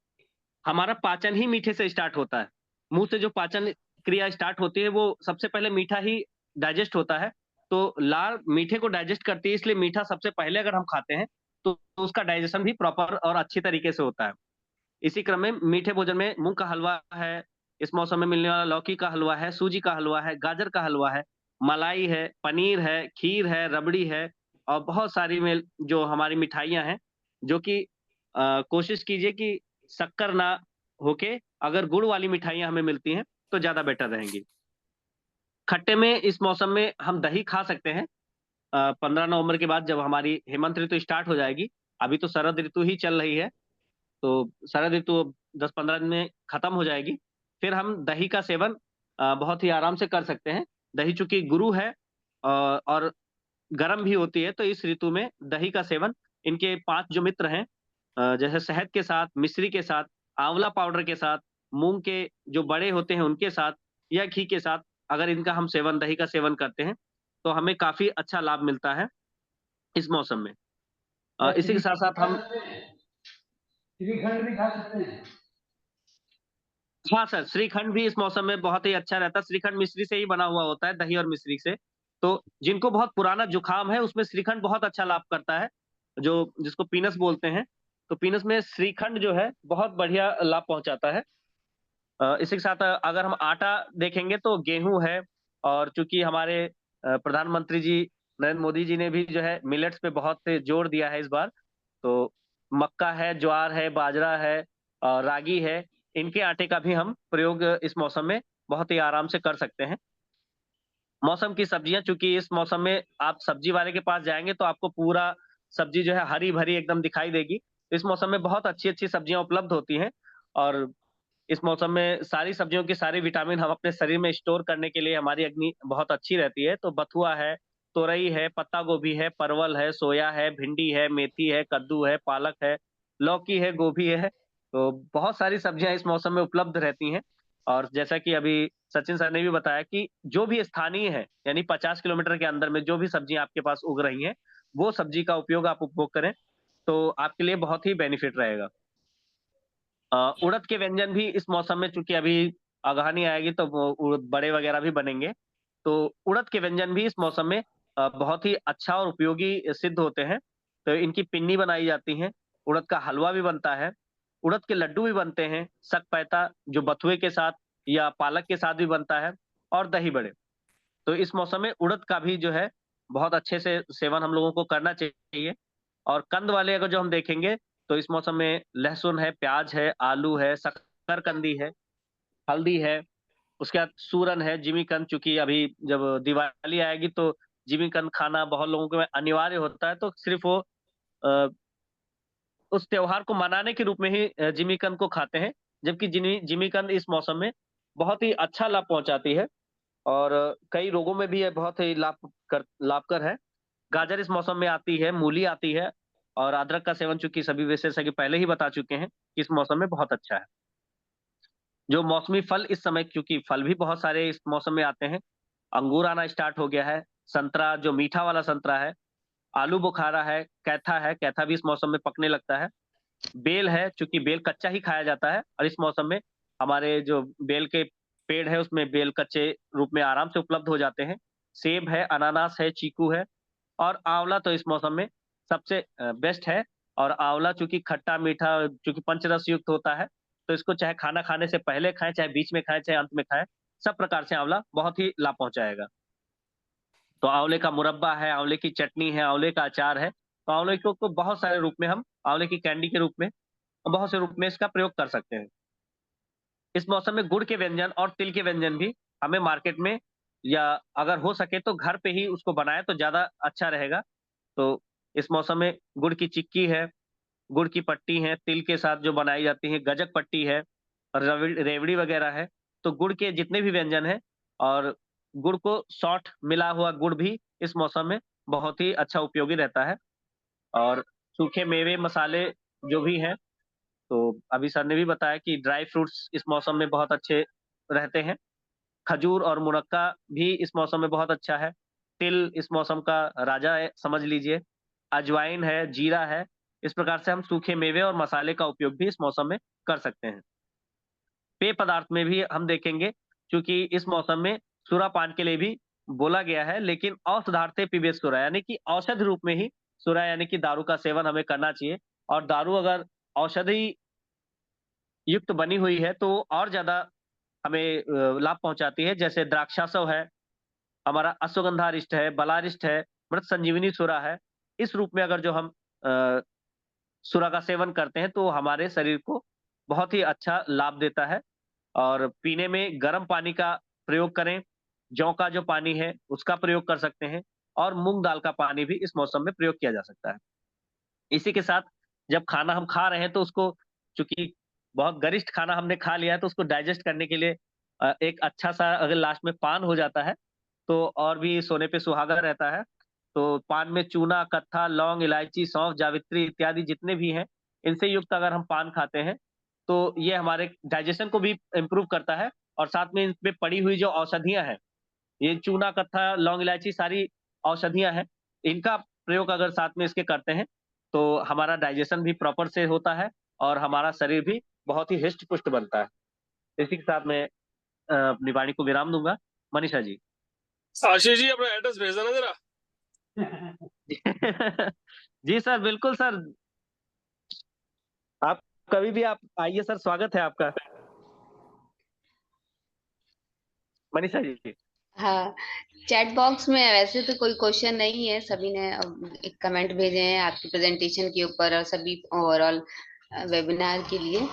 हमारा पाचन ही मीठे से स्टार्ट होता है। मुंह से जो पाचन क्रिया स्टार्ट होती है वो सबसे पहले मीठा ही डाइजेस्ट होता है। तो लार मीठे को डाइजेस्ट करती है, इसलिए मीठा सबसे पहले अगर हम खाते हैं तो उसका डाइजेशन भी प्रॉपर और अच्छी तरीके से होता है। इसी क्रम में मीठे भोजन में मूंग का हलवा है, इस मौसम में मिलने वाला लौकी का हलवा है, सूजी का हलवा है, गाजर का हलवा है, मलाई है, पनीर है, खीर है, रबड़ी है, और बहुत सारी में जो हमारी मिठाइयाँ हैं, जो कि कोशिश कीजिए कि शक्कर ना होके अगर गुड़ वाली मिठाइयाँ हमें मिलती हैं, तो ज़्यादा बेटर रहेंगी। खट्टे में इस मौसम में हम दही खा सकते हैं। 15 नवंबर के बाद जब हमारी हेमंत ऋतु स्टार्ट हो जाएगी, अभी तो शरद ऋतु ही चल रही है, तो शरद ऋतु 10-15 दिन में खत्म हो जाएगी। फिर हम दही का सेवन बहुत ही आराम से कर सकते हैं। दही चूंकि गुरु है और गर्म भी होती है, तो इस ऋतु में दही का सेवन इनके 5 जो मित्र हैं, जैसे शहद के साथ, मिश्री के साथ, आंवला पाउडर के साथ, मूंग के जो बड़े होते हैं उनके साथ, या घी के साथ, अगर इनका हम सेवन दही का सेवन करते हैं तो हमें काफी अच्छा लाभ मिलता है इस मौसम में। इसी के साथ साथ हम श्रीखंड भी खा सकते हैं। हाँ सर, श्रीखंड भी इस मौसम में बहुत ही अच्छा रहता है। श्रीखंड मिश्री से ही बना हुआ होता है, दही और मिश्री से। तो जिनको बहुत पुराना जुकाम है उसमें श्रीखंड बहुत अच्छा लाभ करता है, जो जिसको पीनस बोलते हैं। तो पीनस में श्रीखंड जो है बहुत बढ़िया लाभ पहुंचाता है। इसी के साथ अगर हम आटा देखेंगे तो गेहूं है, और चूंकि हमारे प्रधानमंत्री जी नरेंद्र मोदी जी ने भी जो है मिलेट्स पे बहुत जोर दिया है इस बार, तो मक्का है, ज्वार है, बाजरा है और रागी है, इनके आटे का भी हम प्रयोग इस मौसम में बहुत ही आराम से कर सकते हैं। मौसम की सब्जियां, चूंकि इस मौसम में आप सब्जी वाले के पास जाएंगे तो आपको पूरा सब्जी जो है हरी भरी एकदम दिखाई देगी। इस मौसम में बहुत अच्छी अच्छी सब्जियां उपलब्ध होती हैं, और इस मौसम में सारी सब्जियों के सारे विटामिन हम अपने शरीर में स्टोर करने के लिए हमारी अग्नि बहुत अच्छी रहती है। तो बथुआ है, तोरई है, पत्ता गोभी है, परवल है, सोया है, भिंडी है, मेथी है, कद्दू है, पालक है, लौकी है, गोभी है। तो बहुत सारी सब्जियां इस मौसम में उपलब्ध रहती हैं। और जैसा कि अभी सचिन सर ने भी बताया कि जो भी स्थानीय है, यानी 50 किलोमीटर के अंदर में जो भी सब्जियां आपके पास उग रही हैं, वो सब्जी का उपयोग आप उपभोग करें, तो आपके लिए बहुत ही बेनिफिट रहेगा। उड़द के व्यंजन भी इस मौसम में, चूंकि अभी अगहनी आएगी तो वो बड़े वगैरह भी बनेंगे, तो उड़द के व्यंजन भी इस मौसम में बहुत ही अच्छा और उपयोगी सिद्ध होते हैं। तो इनकी पिन्नी बनाई जाती है, उड़द का हलवा भी बनता है, उड़द के लड्डू भी बनते हैं, सक पैता जो बथुए के साथ या पालक के साथ भी बनता है, और दही बड़े। तो इस मौसम में उड़द का भी जो है बहुत अच्छे से सेवन हम लोगों को करना चाहिए। और कंद वाले अगर जो हम देखेंगे तो इस मौसम में लहसुन है, प्याज है, आलू है, शकरकंदी है, हल्दी है, उसके बाद सूरन है, जिमीकंद, चूंकि अभी जब दिवाली आएगी तो जिमीकंद खाना बहुत लोगों के में अनिवार्य होता है, तो सिर्फ वो उस त्योहार को मनाने के रूप में ही जिमीकंद को खाते हैं, जबकि जिमीकंद इस मौसम में बहुत ही अच्छा लाभ पहुंचाती है और कई रोगों में भी ये बहुत ही लाभकर है। गाजर इस मौसम में आती है, मूली आती है और अदरक का सेवन चूंकि सभी विशेषज्ञ पहले ही बता चुके हैं कि इस मौसम में बहुत अच्छा है। जो मौसमी फल इस समय, क्योंकि फल भी बहुत सारे इस मौसम में आते हैं, अंगूर आना स्टार्ट हो गया है, संतरा जो मीठा वाला संतरा है, आलू बुखारा है, कैथा भी इस मौसम में पकने लगता है। बेल है, चूंकि बेल कच्चा ही खाया जाता है और इस मौसम में हमारे जो बेल के पेड़ है उसमें बेल कच्चे रूप में आराम से उपलब्ध हो जाते हैं। सेब है, अनानास है, चीकू है और आंवला तो इस मौसम में सबसे बेस्ट है। और आंवला चूंकि खट्टा मीठा, चूंकि पंचरस युक्त होता है, तो इसको चाहे खाना खाने से पहले खाएं, चाहे बीच में खाएं, चाहे अंत में खाएं, सब प्रकार से आंवला बहुत ही लाभ पहुंचाएगा। तो आंवले का मुरब्बा है, आंवले की चटनी है, आंवले का अचार है। तो आंवले को बहुत सारे रूप में हम आंवले की कैंडी के रूप में, बहुत से रूप में इसका प्रयोग कर सकते हैं। इस मौसम में गुड़ के व्यंजन और तिल के व्यंजन भी हमें मार्केट में, या अगर हो सके तो घर पे ही उसको बनाए तो ज्यादा अच्छा रहेगा। तो इस मौसम में गुड़ की चिक्की है, गुड़ की पट्टी है, तिल के साथ जो बनाई जाती है, गजक पट्टी है, रेवड़ी वगैरह है। तो गुड़ के जितने भी व्यंजन हैं, और गुड़ को सॉफ्ट मिला हुआ गुड़ भी इस मौसम में बहुत ही अच्छा उपयोगी रहता है। और सूखे मेवे मसाले जो भी हैं, तो अभी सर ने भी बताया कि ड्राई फ्रूट्स इस मौसम में बहुत अच्छे रहते हैं। खजूर और मुनक्का भी इस मौसम में बहुत अच्छा है। तिल इस मौसम का राजा है समझ लीजिए। अजवाइन है, जीरा है। इस प्रकार से हम सूखे मेवे और मसाले का उपयोग भी इस मौसम में कर सकते हैं। पेय पदार्थ में भी हम देखेंगे, क्योंकि इस मौसम में सुरापान के लिए भी बोला गया है, लेकिन औषधार्थे पिबेत सुरा, यानी कि औषध रूप में ही सुरा यानी कि दारू का सेवन हमें करना चाहिए। और दारू अगर औषधि युक्त बनी हुई है तो और ज्यादा हमें लाभ पहुंचाती है। जैसे द्राक्षासव है, हमारा अश्वगंधारिष्ट है, बलारिष्ट है, मृत संजीवनी सुरा है। इस रूप में अगर जो हम अ, सुरा का सेवन करते हैं तो हमारे शरीर को बहुत ही अच्छा लाभ देता है। और पीने में गर्म पानी का प्रयोग करें। जौ का जो पानी है उसका प्रयोग कर सकते हैं और मूंग दाल का पानी भी इस मौसम में प्रयोग किया जा सकता है। इसी के साथ जब खाना हम खा रहे हैं तो उसको, चूंकि बहुत गरिष्ठ खाना हमने खा लिया है, तो उसको डाइजेस्ट करने के लिए एक अच्छा सा अगर लास्ट में पान हो जाता है तो और भी सोने पे सुहागा रहता है। तो पान में चूना, कत्था, लौंग, इलायची, सौंफ, जावित्री इत्यादि जितने भी हैं, इनसे युक्त अगर हम पान खाते हैं तो ये हमारे डाइजेशन को भी इम्प्रूव करता है। और साथ में इसमें पड़ी हुई जो औषधियां हैं, ये चूना, कत्था, लौंग, इलायची सारी औषधियां हैं, इनका प्रयोग अगर साथ में इसके करते हैं तो हमारा डाइजेशन भी प्रॉपर से होता है और हमारा शरीर भी बहुत ही हिष्ट पुष्ट बनता है। इसी के साथ मैं अपनी वाणी को विराम दूंगा। मनीषा जी। आशीष जी अपना एड्रेस भेजना ना जरा। जी सर, बिल्कुल सर, आप कभी भी आप आइए सर, स्वागत है आपका। मनीषा जी। हाँ, चैट बॉक्स में वैसे तो कोई क्वेश्चन नहीं है, सभी ने एक कमेंट भेजे हैं आपकी प्रेजेंटेशन के ऊपर और सभी ओवरऑल वेबिनार के लिए।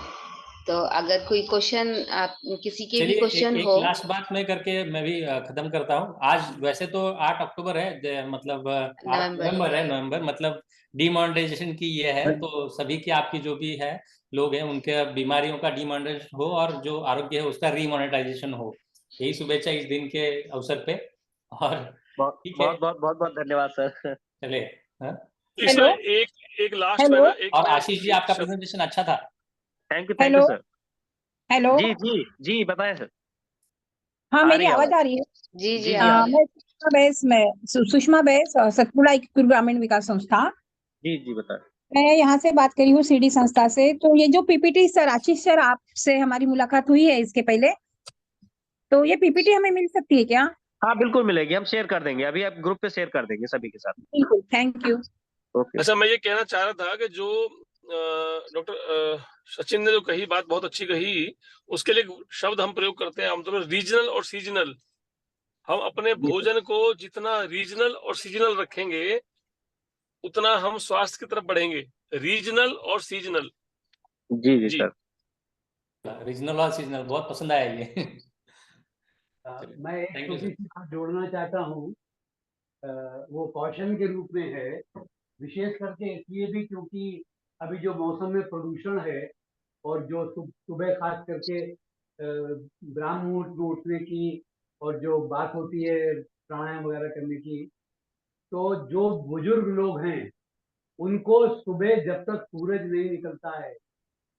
तो अगर कोई क्वेश्चन, आप किसी के भी चलिए क्वेश्चन एक हो। लास्ट बात मैं करके मैं भी खत्म करता हूँ। आज वैसे तो 8 अक्टूबर है, मतलब 8 नवंबर है, नवंबर मतलब डिमोनेटाइजेशन की ये है। तो सभी की, आपकी जो भी है लोग हैं, उनके बीमारियों का डिमोनेटाइजेशन हो और जो आरोग्य है उसका रीमोनेटाइजेशन हो। यही शुभेच्छा इस दिन के अवसर पे। और बहुत ठीक है, बहुत बहुत बहुत बहुत धन्यवाद सर। चले। हाँ? इसमें एक लास्ट में हेलो। ना एक और मैं आशीष जी एक आपका शब्द। प्रेजेंटेशन अच्छा था। Thank you hello. Sir. Hello. जी जी जी, बताएं सर। हाँ, आ मेरी रही आवाज आवाज। आ रही है। जी जी जी जी, आ रही। मैं सुषमा बैस, सतपुड़ा इक्कीपुर ग्रामीण विकास संस्था। जी जी, बताएं। मैं यहाँ से बात करी हूँ, सीडी संस्था से। तो ये जो पीपीटी सर, आशीष सर, आपसे हमारी मुलाकात हुई है इसके पहले, तो ये पीपीटी हमें मिल सकती है क्या? हाँ बिल्कुल मिलेगी, हम शेयर कर देंगे, अभी आप ग्रुप पे शेयर कर देंगे सभी के साथ। बिल्कुल, थैंक यू। ओके। अच्छा, मैं ये कहना चाह रहा था कि जो डॉक्टर सचिन ने जो कही बात बहुत अच्छी कही, उसके लिए एक शब्द हम प्रयोग करते हैं आमतौर पर, रीजनल और सीजनल। हम अपने जी सर। भोजन को जितना रीजनल और सीजनल रखेंगे उतना हम स्वास्थ्य की तरफ बढ़ेंगे। रीजनल और सीजनल। जी जी जी। सर। रीजनल और सीजनल बहुत पसंद आया ये। मैं एक थैंक यू छोटी सर। सी बात जोड़ना चाहता हूँ। वो कॉशन के रूप में है, विशेष करके इसलिए भी क्योंकि अभी जो मौसम में प्रदूषण है और जो सुबह खास करके ब्राह्म मुहूर्त में उठने की और जो बात होती है प्राणायाम वगैरह करने की, तो जो बुजुर्ग लोग हैं उनको सुबह जब तक सूरज नहीं निकलता है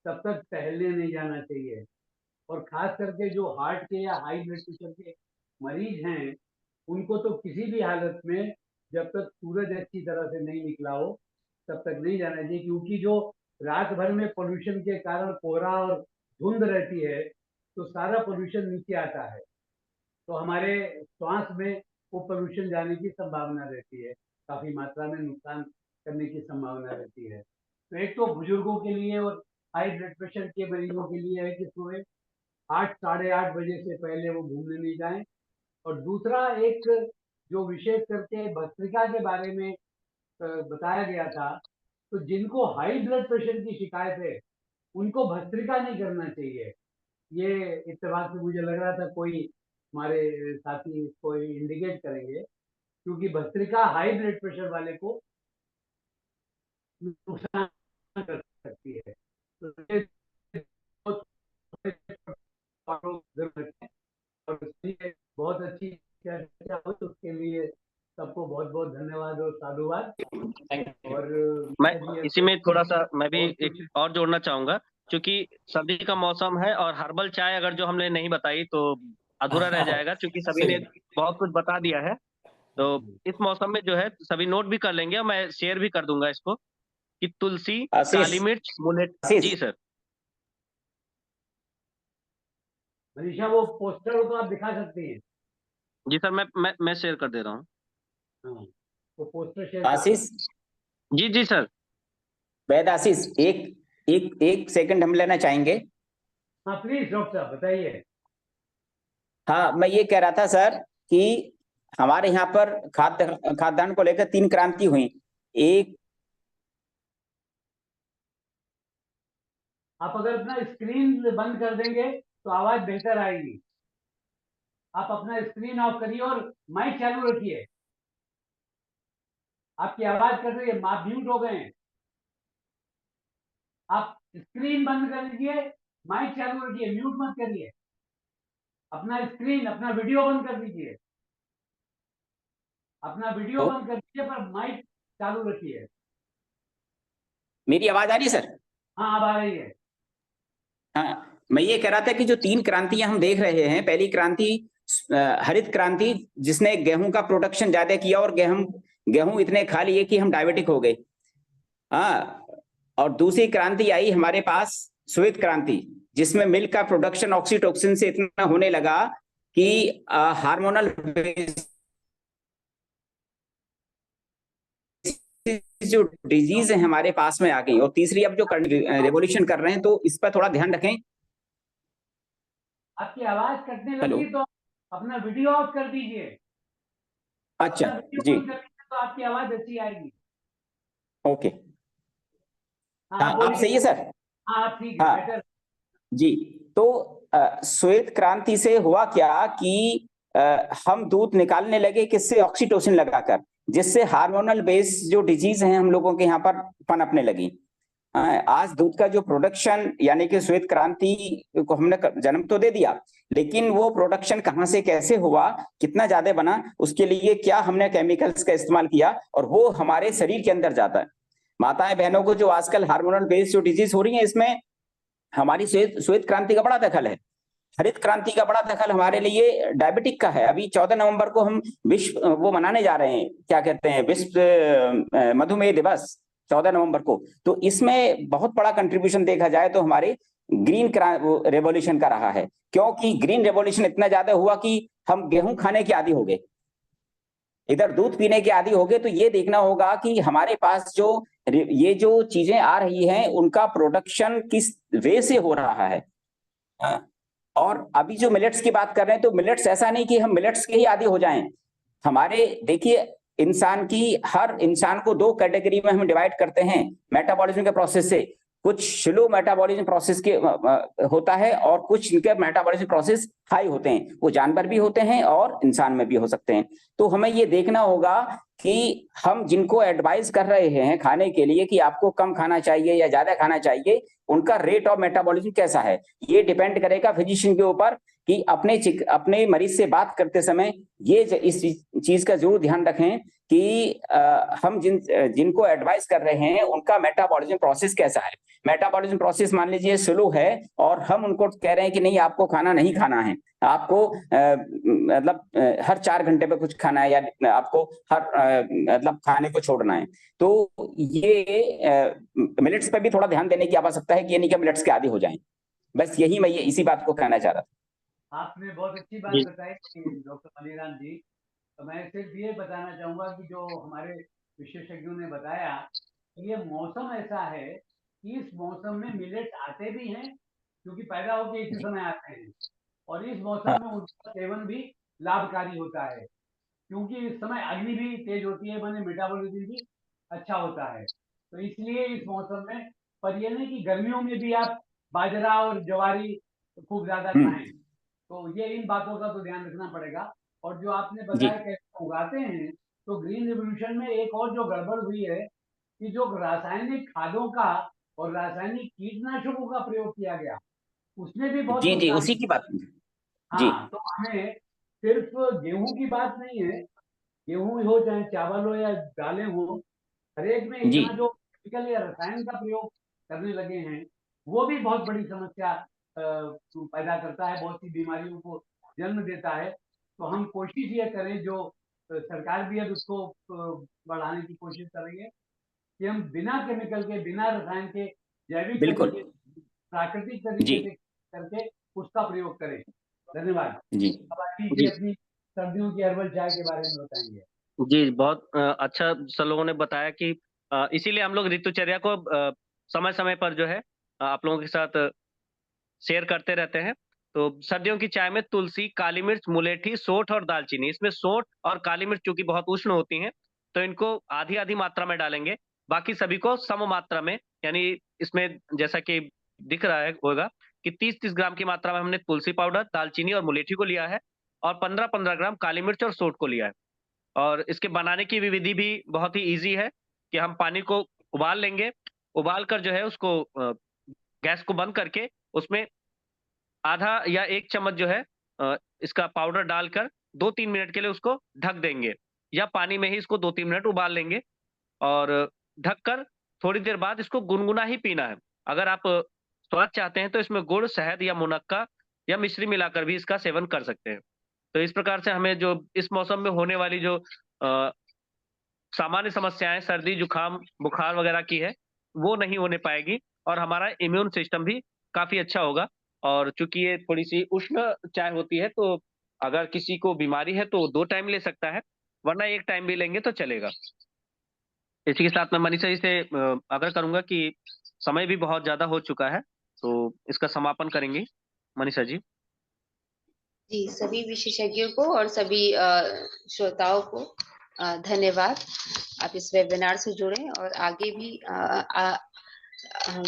तब तक टहलने नहीं जाना चाहिए। और खास करके जो हार्ट के या हाई ब्लड प्रेशर के मरीज हैं उनको तो किसी भी हालत में जब तक सूरज अच्छी तरह से नहीं निकला हो तब तक नहीं जाना चाहिए, क्योंकि जो रात भर में पोल्यूशन के कारण कोहरा और धुंध रहती है तो सारा पोल्यूशन नीचे आता है, तो हमारे श्वास में वो पोल्यूशन जाने की संभावना रहती है, काफी मात्रा में नुकसान करने की संभावना रहती है। तो एक तो बुजुर्गों के लिए और हाई ब्लड प्रेशर के मरीजों के लिए है कि सुबह 8 साढ़े 8 बजे से पहले वो घूमने नहीं जाएं। और दूसरा एक जो विशेष करके भस्त्रिका के बारे में बताया गया था, तो जिनको हाई ब्लड प्रेशर की शिकायत है उनको भस्त्रिका नहीं करना चाहिए। ये इत्तेफाक से मुझे लग रहा था कोई हमारे साथी इसको इंडिकेट करेंगे, क्योंकि भस्त्रिका हाई ब्लड प्रेशर वाले को नुकसान कर सकती है। तो ये और इसलिए बहुत अच्छी चर्चा हुई, उसके लिए सबको बहुत बहुत धन्यवाद और साधुवाद। और मैं इसी में थोड़ा सा मैं भी एक और जोड़ना चाहूंगा, क्योंकि सर्दी का मौसम है और हर्बल चाय अगर जो हमने नहीं बताई तो अधूरा रह जाएगा, क्योंकि सभी ने बहुत कुछ बता दिया है। तो इस मौसम में जो है सभी नोट भी कर लेंगे और मैं शेयर भी कर दूंगा इसको कि तुलसी, काली मिर्च, मुलेठ। जी सर। मनीषा वो पोस्टर हो तो आप दिखा सकते हैं। जी सर, मैं शेयर कर दे रहा हूँ। वो पोस्टर शेयर। आशीष जी जी सर। वैद आशीष, एक सेकंड हम लेना चाहेंगे। हाँ प्लीज डॉक्टर साहब बताइए। हाँ, मैं ये कह रहा था सर कि हमारे यहाँ पर खाद्यान्न को लेकर 3 क्रांति हुई। एक, आप अगर अपना स्क्रीन बंद कर देंगे तो आवाज बेहतर आएगी। आप अपना स्क्रीन ऑफ करिए और माइक चालू रखिए। आपकी आवाज कर रही है, आप म्यूट हो गए हैं। आप स्क्रीन बंद कर लीजिए, माइक चालू रखिए, म्यूट मत करिए। अपना स्क्रीन, अपना वीडियो बंद कर दीजिए। अपना वीडियो बंद कर दीजिए पर माइक चालू रखिए। मेरी आवाज आ रही है सर? हाँ अब आ रही है। हाँ, मैं ये कह रहा था कि जो 3 क्रांतियां हम देख रहे हैं, पहली क्रांति हरित क्रांति, जिसने गेहूं का प्रोडक्शन ज्यादा किया और गेहूं इतने खा लिए कि हम डायबिटिक हो गए। हाँ, और दूसरी क्रांति आई हमारे पास श्वेत क्रांति, जिसमें मिल्क का प्रोडक्शन ऑक्सीटोसिन से इतना होने लगा कि हार्मोनल जो डिजीज है हमारे पास में आ गई। और तीसरी अब जो रेवोल्यूशन कर रहे हैं, तो इस पर थोड़ा ध्यान रखें। आपकी आवाज कटने लगी तो अपना वीडियो ऑफ कर दीजिए। अच्छा जी, तो आपकी आवाज अच्छी आएगी। ओके। हाँ, आप सही है सर? हाँ ठीक है, बेटर जी। तो श्वेत क्रांति से हुआ क्या कि हम दूध निकालने लगे किससे? ऑक्सीटोसिन लगाकर, जिससे हार्मोनल बेस जो डिजीज हैं हम लोगों के यहाँ पर पनपने लगी। आज दूध का जो प्रोडक्शन, यानी कि श्वेत क्रांति को हमने जन्म तो दे दिया, लेकिन वो प्रोडक्शन कहाँ से कैसे हुआ, कितना ज्यादा बना, उसके लिए क्या हमने केमिकल्स का इस्तेमाल किया, और वो हमारे शरीर के अंदर जाता है। माताएं बहनों को जो आजकल हार्मोनल बेस्ड जो डिजीज हो रही है, इसमें हमारी श्वेत क्रांति का बड़ा दखल है। हरित क्रांति का बड़ा दखल हमारे लिए डायबिटिक का है। अभी 14 नवंबर को हम विश्व वो मनाने जा रहे हैं, क्या कहते हैं, विश्व मधुमेह दिवस 14 नवंबर को। तो इसमें बहुत बड़ा कंट्रीब्यूशन देखा जाए तो हमारे ग्रीन रेवोल्यूशन का रहा है, क्योंकि ग्रीन रेवोल्यूशन इतना ज्यादा हुआ कि हम गेहूं खाने के आदी हो गए, इधर दूध पीने के आदी हो गए। तो ये देखना होगा कि हमारे पास जो ये जो चीजें आ रही हैं उनका प्रोडक्शन किस वे से हो रहा है। और अभी जो मिलेट्स की बात कर रहे हैं, तो मिलेट्स ऐसा नहीं कि हम मिलेट्स के ही आदी हो जाएं। हमारे देखिए, हर इंसान को 2 कैटेगरी में हम डिवाइड करते हैं मेटाबॉलिज्म के प्रोसेस से। कुछ स्लो मेटाबॉलिज्म प्रोसेस के होता है और कुछ इनके मेटाबॉलिज्म प्रोसेस हाई होते हैं। वो जानवर भी होते हैं और इंसान में भी हो सकते हैं। तो हमें ये देखना होगा कि हम जिनको एडवाइस कर रहे हैं खाने के लिए कि आपको कम खाना चाहिए या ज्यादा खाना चाहिए, उनका रेट ऑफ मेटाबॉलिज्म कैसा है, ये डिपेंड करेगा फिजिशियन के ऊपर कि अपने मरीज से बात करते समय ये इस चीज का जरूर ध्यान रखें कि हम जिनको एडवाइस कर रहे हैं उनका मेटाबॉलिज्म प्रोसेस कैसा है। मेटाबॉलिज्म प्रोसेस मान लीजिए स्लो है और हम उनको कह रहे हैं कि नहीं आपको खाना नहीं खाना है, आपको मतलब हर 4 घंटे पे कुछ खाना है या आपको हर मतलब खाने को छोड़ना है, तो ये मिलेट्स पे भी थोड़ा ध्यान देने की आवश्यकता है कि ये नहीं कि मिलेट्स के आदी हो जाएं। बस यही मैं इसी बात को कहना चाह रहा था। आपने बहुत अच्छी बात बताई डॉक्टर मनीराम जी। तो मैं सिर्फ ये बताना चाहूंगा कि जो हमारे विशेषज्ञों ने बताया कि ये मौसम ऐसा है कि इस मौसम में मिलेट आते भी हैं क्योंकि पैदा होकर इसी समय आते हैं, और इस मौसम में उनका सेवन भी लाभकारी होता है क्योंकि इस समय अग्नि भी तेज होती है, माने मेटाबॉलिज्म भी अच्छा होता है। तो इसलिए इस मौसम में, पर ये नहीं कि गर्मियों में भी आप बाजरा और ज्वारी खूब ज्यादा खाएं, तो ये इन बातों का तो ध्यान रखना पड़ेगा। और जो आपने बताया कैसे उगाते हैं, तो ग्रीन रिवोल्यूशन में एक और जो गड़बड़ हुई है कि जो रासायनिक खादों का और रासायनिक कीटनाशकों का प्रयोग किया गया, उसमें भी बहुत जी उसी की बात जी। हाँ, तो हमें सिर्फ गेहूं की बात नहीं है, गेहूं हो चाहे चावल हो या दालें हो, हर एक में जी इतना जो केमिकल या रसायन का प्रयोग करने लगे हैं, वो भी बहुत बड़ी समस्या पैदा करता है, बहुत सी बीमारियों को जन्म देता है। तो हम कोशिश ये करें, जो सरकार भी अब उसको बढ़ाने की कोशिश करेंगे कि हम बिना केमिकल के, बिना रसायन के, जैविक बिल्कुल तरीके, प्राकृतिक जी तरीके से करके उसका प्रयोग करें। धन्यवाद। जी अब आगे जी अपनी सर्दियों की हर्बल चाय के बारे में बताएंगे। जी, बहुत अच्छा सब लोगों ने बताया कि इसीलिए हम लोग ऋतुचर्या को समय समय पर जो है आप लोगों के साथ शेयर करते रहते हैं। तो सर्दियों की चाय में तुलसी, काली मिर्च, मुलेठी, सोंठ और दालचीनी। इसमें सोंठ और काली मिर्च चूंकि बहुत उष्ण होती हैं, तो इनको आधी आधी मात्रा में डालेंगे, बाकी सभी को सम मात्रा में, यानी इसमें जैसा कि दिख रहा है होगा कि 30-30 ग्राम की मात्रा में हमने तुलसी पाउडर, दालचीनी और मुलेठी को लिया है, और 15-15 ग्राम काली मिर्च और सोंठ को लिया है। और इसके बनाने की भी विधि भी बहुत ही ईजी है कि हम पानी को उबाल लेंगे, उबाल कर जो है उसको गैस को बंद करके उसमें आधा या 1 चम्मच जो है इसका पाउडर डालकर 2-3 मिनट के लिए उसको ढक देंगे, या पानी में ही इसको 2-3 मिनट उबाल लेंगे और ढककर थोड़ी देर बाद इसको गुनगुना ही पीना है। अगर आप स्वाद चाहते हैं तो इसमें गुड़, शहद या मुनक्का या मिश्री मिलाकर भी इसका सेवन कर सकते हैं। तो इस प्रकार से हमें जो इस मौसम में होने वाली जो सामान्य समस्याएं सर्दी, जुकाम, बुखार वगैरह की है, वो नहीं होने पाएगी, और हमारा इम्यून सिस्टम भी काफ़ी अच्छा होगा। और चूँकि ये थोड़ी-सी उष्ण चाय होती है, तो अगर किसी को बीमारी है तो 2 टाइम ले सकता है, वरना 1 टाइम भी लेंगे तो चलेगा। इसी के साथ मैं मनीषा जी से आग्रह करूँगा कि समय भी बहुत ज़्यादा हो चुका है, तो इसका समापन करेंगी मनीषा जी। जी, सभी विशेषज्ञों को और सभी श्रोताओं को धन्यवाद। आप इस वेबिनार से जुड़े और आगे भी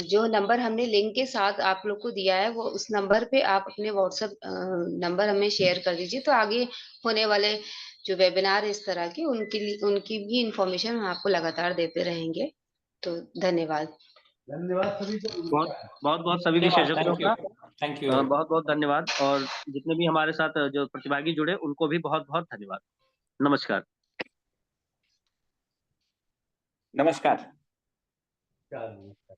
जो नंबर हमने लिंक के साथ आप लोग को दिया है, वो उस नंबर पे आप अपने व्हाट्सएप नंबर हमें शेयर कर दीजिए, तो आगे होने वाले जो वेबिनार इस तरह के उनकी भी इंफॉर्मेशन हम आपको लगातार देते रहेंगे। तो धन्यवाद। धन्यवाद सभी को। बहुत सभी विशेषज्ञों का थैंक यू। बहुत धन्यवाद, और जितने भी हमारे साथ जो प्रतिभागी जुड़े उनको भी बहुत धन्यवाद। नमस्कार। नमस्कार। नमस्कार।